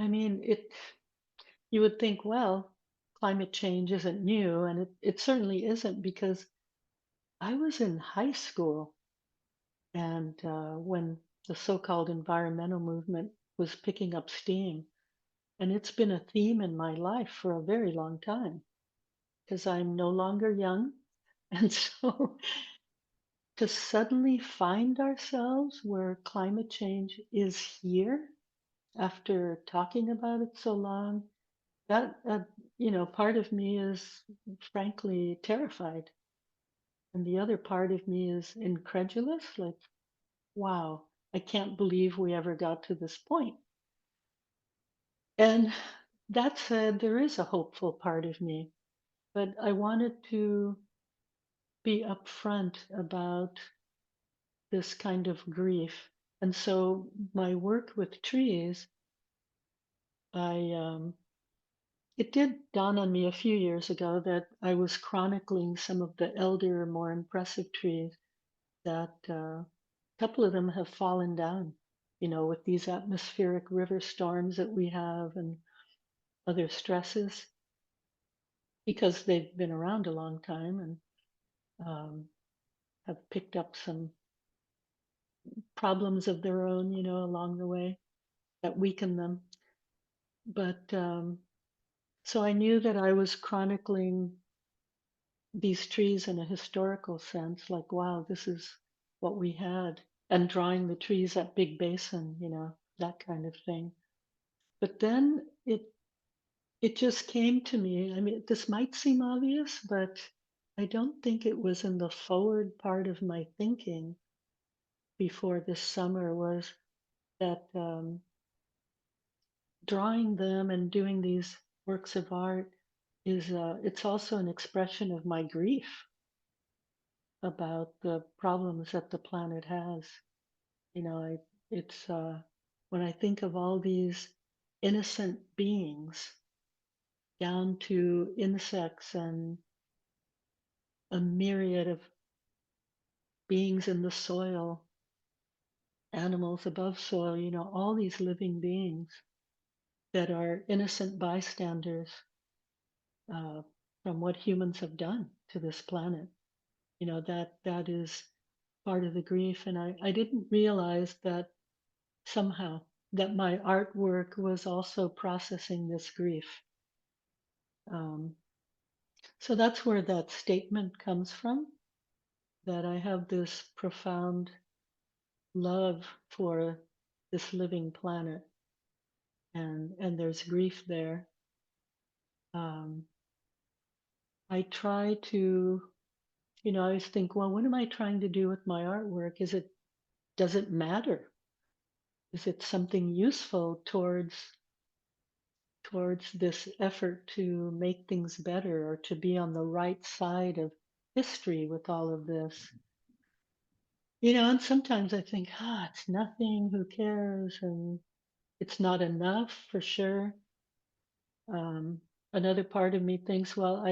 I mean, you would think, well, climate change isn't new, and it certainly isn't because I was in high school and when the so called environmental movement was picking up steam. And it's been a theme in my life for a very long time because I'm no longer young. And so to suddenly find ourselves where climate change is here after talking about it so long, that, part of me is frankly terrified. And the other part of me is incredulous, like, wow, I can't believe we ever got to this point. And that said, there is a hopeful part of me, but I wanted to be upfront about this kind of grief. And so my work with trees, I it did dawn on me a few years ago that I was chronicling some of the elder, more impressive trees that a couple of them have fallen down. with these atmospheric river storms that we have and other stresses, because they've been around a long time and um, have picked up some problems of their own, along the way that weaken them. But so I knew that I was chronicling these trees in a historical sense, like, wow, this is what we had, and drawing the trees at Big Basin, that kind of thing. But then it just came to me. I mean, this might seem obvious, but I don't think it was in the forward part of my thinking before this summer was that drawing them and doing these works of art is it's also an expression of my grief about the problems that the planet has. It's when I think of all these innocent beings down to insects and a myriad of beings in the soil, animals above soil, all these living beings that are innocent bystanders uh, from what humans have done to this planet. That is part of the grief. And I didn't realize that somehow that my artwork was also processing this grief. Um, so that's where that statement comes from, that I have this profound love for this living planet, and there's grief there. Um, I try to, I always think, well, what am I trying to do with my artwork? Does it matter? Is it something useful towards this effort to make things better or to be on the right side of history with all of this? And sometimes I think, it's nothing, who cares? And it's not enough for sure. Um, Another part of me thinks, well,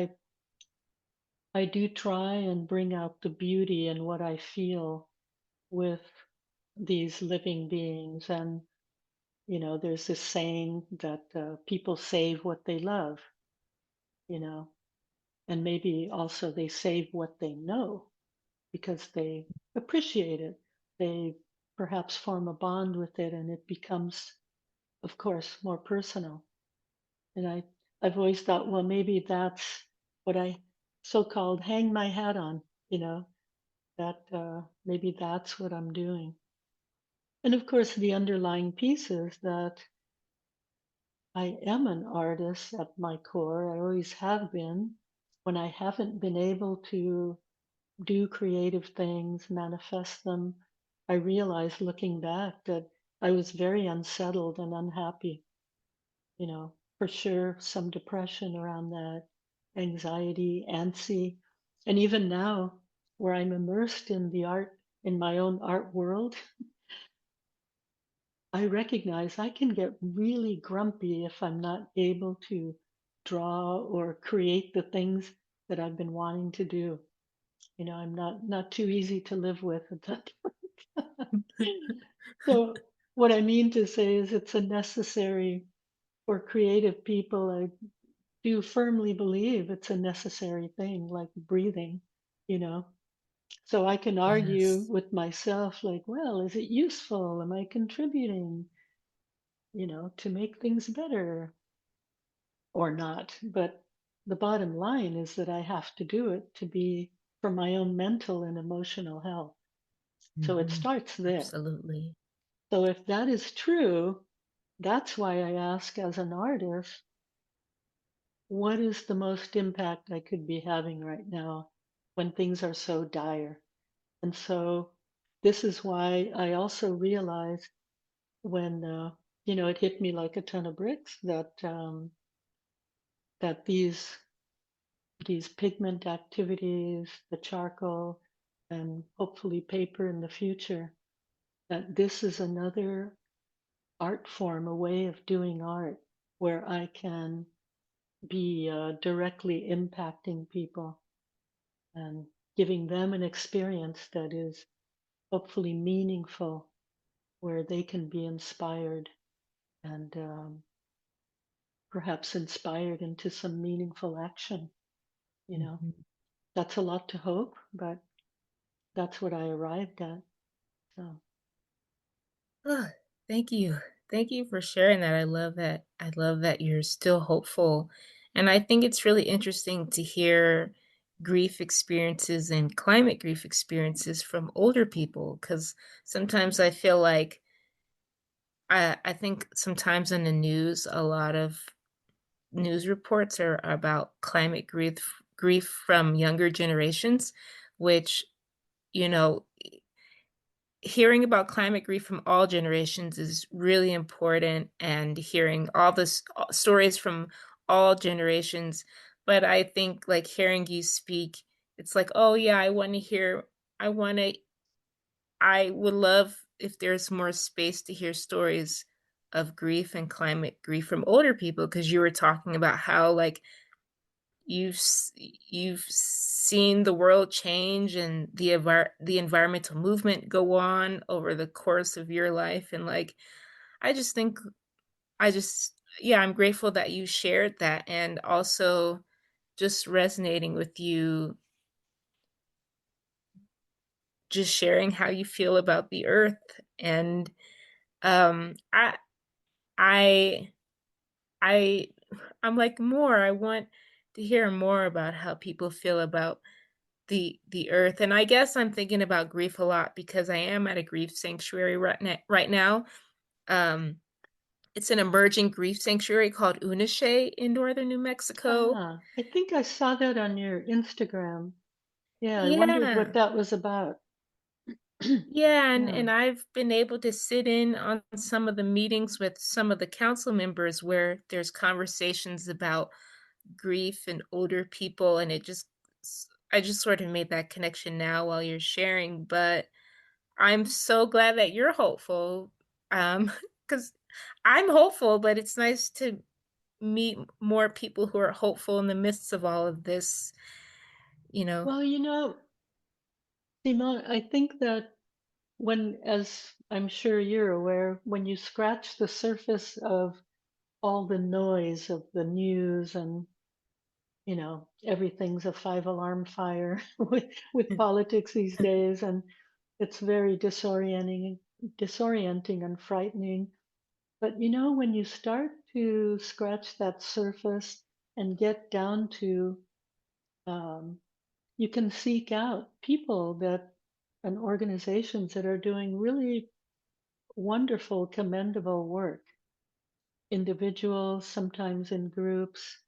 I do try and bring out the beauty in what I feel with these living beings. And, there's this saying that people save what they love, you know, and maybe also they save what they know because they appreciate it. They perhaps form a bond with it and it becomes, of course, more personal. And I've always thought, well, maybe that's what I so-called hang my hat on, that maybe that's what I'm doing. And of course, the underlying piece is that I am an artist at my core. I always have been. When I haven't been able to do creative things, manifest them, I realize looking back that I was very unsettled and unhappy. For sure, some depression around that, anxiety, antsy. And even now, where I'm immersed in the art, in my own art world, I recognize I can get really grumpy if I'm not able to draw or create the things that I've been wanting to do. I'm not too easy to live with at that point. So what I mean to say is it's a necessary for creative people. I do firmly believe it's a necessary thing, like breathing, you know. So I can argue Yes. with myself, like, well, is it useful? Am I contributing, to make things better or not? But the bottom line is that I have to do it to be for my own mental and emotional health. So it Hmm. starts there. Absolutely. So if that is true, that's why I ask as an artist, what is the most impact I could be having right now when things are so dire? And so this is why I also realized when it hit me like a ton of bricks that these pigment activities, the charcoal, and hopefully paper in the future, that this is another art form, a way of doing art where I can be directly impacting people and giving them an experience that is hopefully meaningful where they can be inspired and perhaps inspired into some meaningful action. You know, Mhm. that's a lot to hope, but that's what I arrived at. So, Ah, thank you. Thank you for sharing that. I love that. I love that you're still hopeful. And I think it's really interesting to hear grief experiences and climate grief experiences from older people because sometimes I feel like I think sometimes in the news, a lot of news reports are about climate grief from younger generations, which, you know, hearing about climate grief from all generations is really important and hearing all the stories from all generations. But I think like hearing you speak, it's like, oh yeah, I want to, I would love if there's more space to hear stories of grief and climate grief from older people because you were talking about how like you've seen the world change and the environmental movement go on over the course of your life, and, like, I just think I just yeah, I'm grateful that you shared that, and also just resonating with you, just sharing how you feel about the earth, and, um, I I I I'm like, more, I want to hear more about how people feel about the earth, and I guess I'm thinking about grief a lot because I am at a grief sanctuary right now. Um, it's an emerging grief sanctuary called Unishe in northern New Mexico. I think I saw that on your Instagram. Yeah, I wondered what Yeah. that was about. Yeah, Yeah. and I've been able to sit in on some of the meetings with some of the council members where there's conversations about grief and older people, and I just sort of made that connection now while you're sharing, but I'm so glad that you're hopeful, because 'cause I'm hopeful, but it's nice to meet more people who are hopeful in the midst of all of this, you know? Well, Simone, I think that when, as I'm sure you're aware, when you scratch the surface of all the noise of the news and everything's a five-alarm fire with politics these days, and it's very disorienting and frightening. But when you start to scratch that surface and get down to, um, you can seek out people that and organizations that are doing really wonderful, commendable work, individuals, sometimes in groups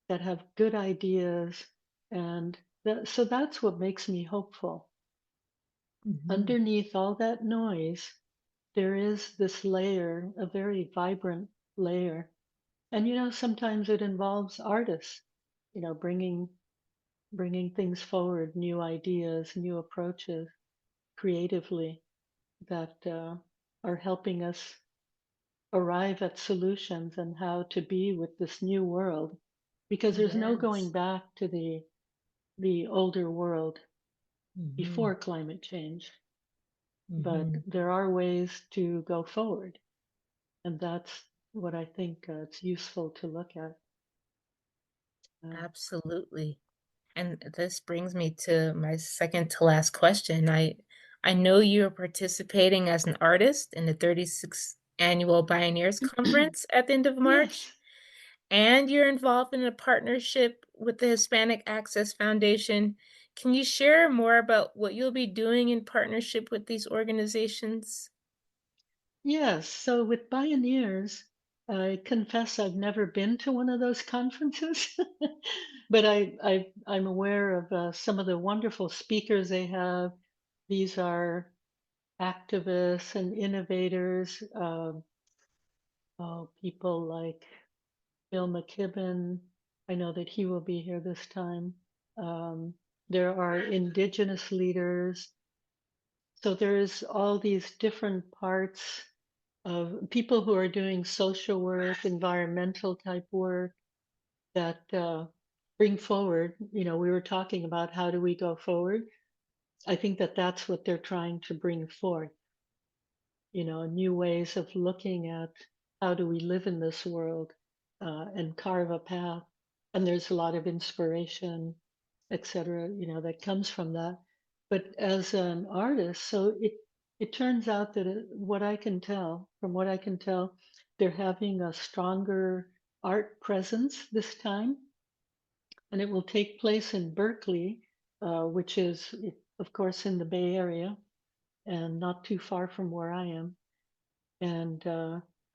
that have good ideas. And so that's what makes me hopeful. Mhm. Underneath all that noise, there is this layer, a very vibrant layer. And sometimes it involves artists, bringing things forward, new ideas, new approaches creatively that are helping us arrive at solutions and how to be with this new world, because there's no going Yes. back to the older world Mhm. before climate change, but Mhm. there are ways to go forward, and that's what I think it's useful to look at. uh, Absolutely. And this brings me to my second to last question. I know you're participating as an artist in the 36th annual Bioneers Conference at the end of March. yes. And you're involved in a partnership with the Hispanic Access Foundation. Can you share more about what you'll be doing in partnership with these organizations? Yes, so with Bioneers, I confess I've never been to one of those conferences, but I'm aware of some of the wonderful speakers they have. These are activists and innovators, people like Bill McKibben. I know that he will be here this time. Um, there are indigenous leaders. So there's all these different parts of people who are doing social work, environmental type work that bring forward. We were talking about how do we go forward. I think that that's what they're trying to bring forth. new ways of looking at how do we live in this world, and carve a path. And there's a lot of inspiration, etc., that comes from that. But as an artist, so it turns out that from what I can tell, they're having a stronger art presence this time, and it will take place in Berkeley, which is, of course, in the Bay Area and not too far from where I am. And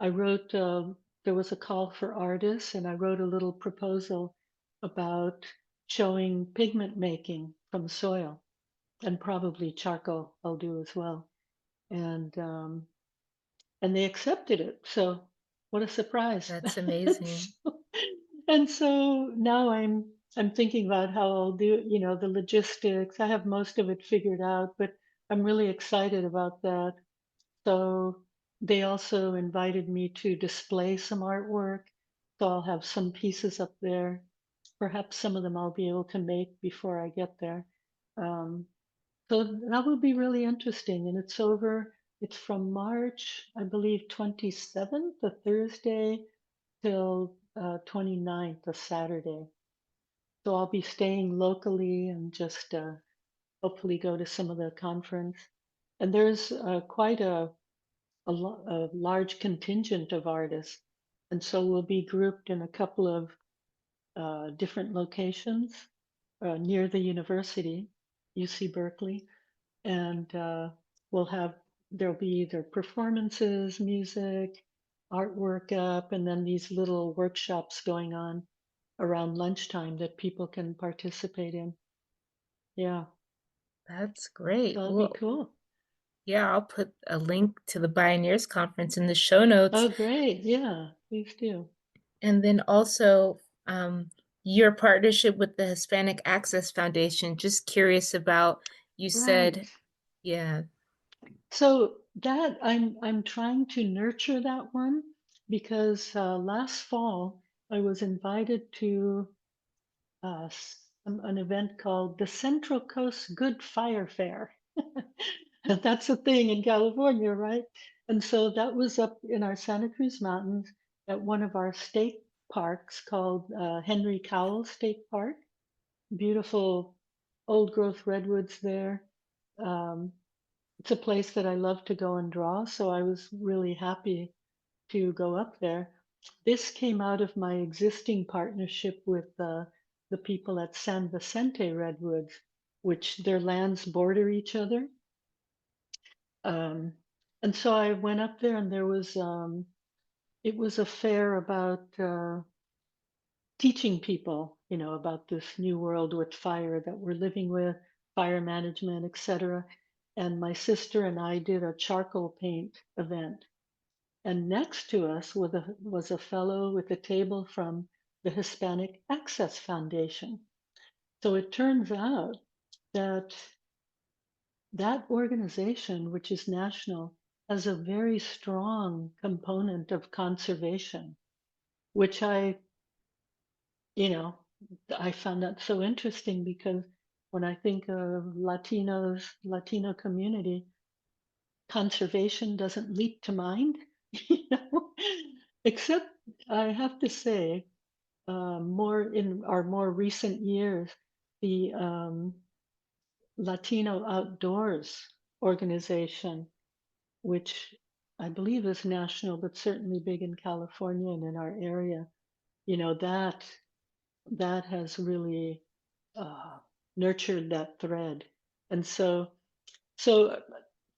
I wrote, there was a call for artists, and I wrote a little proposal about showing pigment making from soil, and probably charcoal I'll do as well. And they accepted it. So what a surprise! That's amazing. So, and so now I'm thinking about how I'll do, the logistics. I have most of it figured out, but I'm really excited about that. So they also invited me to display some artwork. So I'll have some pieces up there. Perhaps some of them I'll be able to make before I get there. Um, so that will be really interesting. And it's from March, I believe, 27th, a Thursday, till 29th, a Saturday. So I'll be staying locally and just hopefully go to some of the conference. And there's quite a large contingent of artists. And so we'll be grouped in a couple of different locations near the university, UC Berkeley. And we'll have, there'll be either performances, music, artwork up, and then these little workshops going on around lunchtime that people can participate in. Yeah, That's so great. that'll be Well, cool. yeah, I'll put a link to the Bioneers Conference in the show Oh, notes. great. Yeah, please do. And then also your partnership with the Hispanic Access Foundation. Just curious about, you Right. said, yeah, So that I'm trying to nurture that one because last fall I was invited to an event called the Central Coast Good Fire Fair. That's a thing in California, right? And so that was up in our Santa Cruz Mountains at one of our state parks called Henry Cowell State Park. Beautiful old growth redwoods there. Um, it's a place that I love to go and draw, so I was really happy to go up there. This came out of my existing partnership with the people at San Vicente Redwoods, which their lands border each other. Um, and so I went up there, and it was a fair about teaching people, about this new world with fire that we're living with, fire management, etc. And my sister and I did a charcoal paint event. And next to us was a fellow with a table from the Hispanic Access Foundation. So it turns out that that organization, which is national, has a very strong component of conservation, which you know, I found that so interesting because when I think of Latino community, conservation doesn't leap to mind, you know, except I have to say, more in our more recent years, the Latino Outdoors organization, which I believe is national, but certainly big in California and in our area, that has really uh, nurtured that thread. And so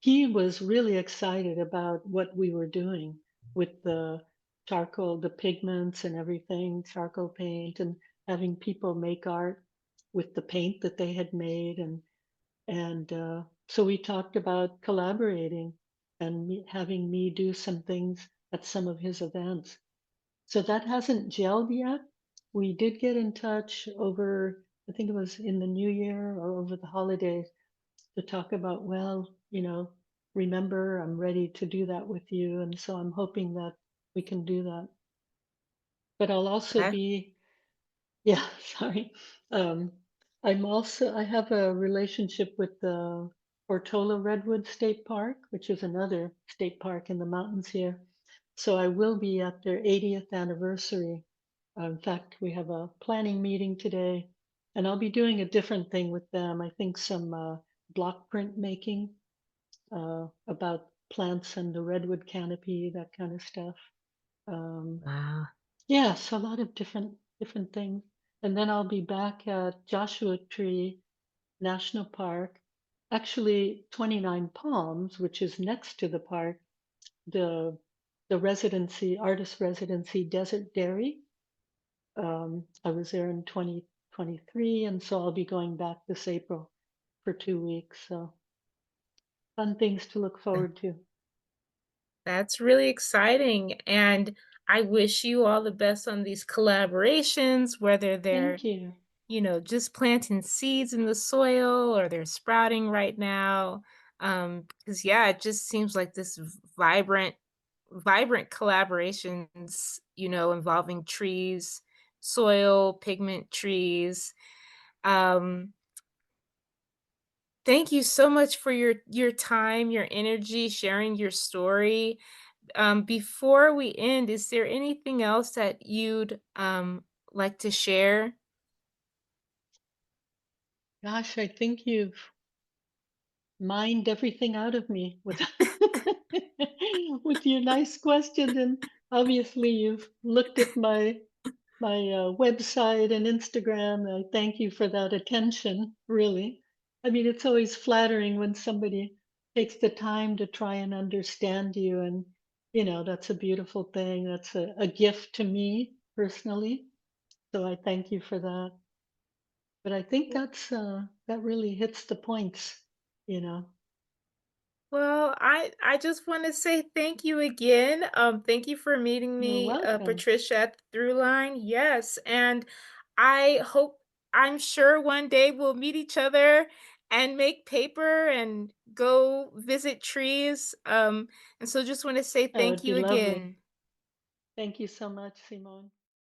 he was really excited about what we were doing with the charcoal, the pigments and everything, charcoal paint, and having people make art with the paint that they had made. And so we talked about collaborating and having me do some things at some of his events. So that hasn't gelled yet. We did get in touch over, I think it was in the new year or over the holidays, to talk about, well, remember, I'm ready to do that with you. And so I'm hoping that we can do that. But I'll also that be, yeah, sorry. Um, I have a relationship with the Ortola Redwood State Park, which is another state park in the mountains here. So I will be at their 80th anniversary. In fact, we have a planning meeting today, and I'll be doing a different thing with them. I think some block print making about plants and the redwood canopy, that kind of stuff. Um, Wow. yeah, so a lot of different things. And then I'll be back at Joshua Tree National Park, actually 29 Palms, which is next to the park, the artist residency Desert Dairy. I was there in 2023, and so I'll be going back this April for 2 weeks. So fun things to look forward to. That's really exciting, and I wish you all the best on these collaborations, whether they're, Thank you. just planting seeds in the soil or they're sprouting right now. Because yeah, it just seems like this vibrant collaborations, involving trees, soil, pigment trees. Um, Thank you so much for your time, your energy, sharing your story. Before we end, is there anything else that you'd like to share? Gosh, I think you've mined everything out of me with with your nice questions, and obviously you've looked at my website and Instagram. I thank you for that attention, really. I mean, it's always flattering when somebody takes the time to try and understand you, and that's a beautiful thing. That's a gift to me personally. So I thank you for that. But I think that really hits the points, you know. Well, I just want to say thank you again. Thank you for meeting You're me, welcome. Patricia, at the Through Line. Yes, and I hope I'm sure one day we'll meet each other and make paper and go visit trees. And so just want to say That thank would be you lovely. again. Thank you so much, Simone.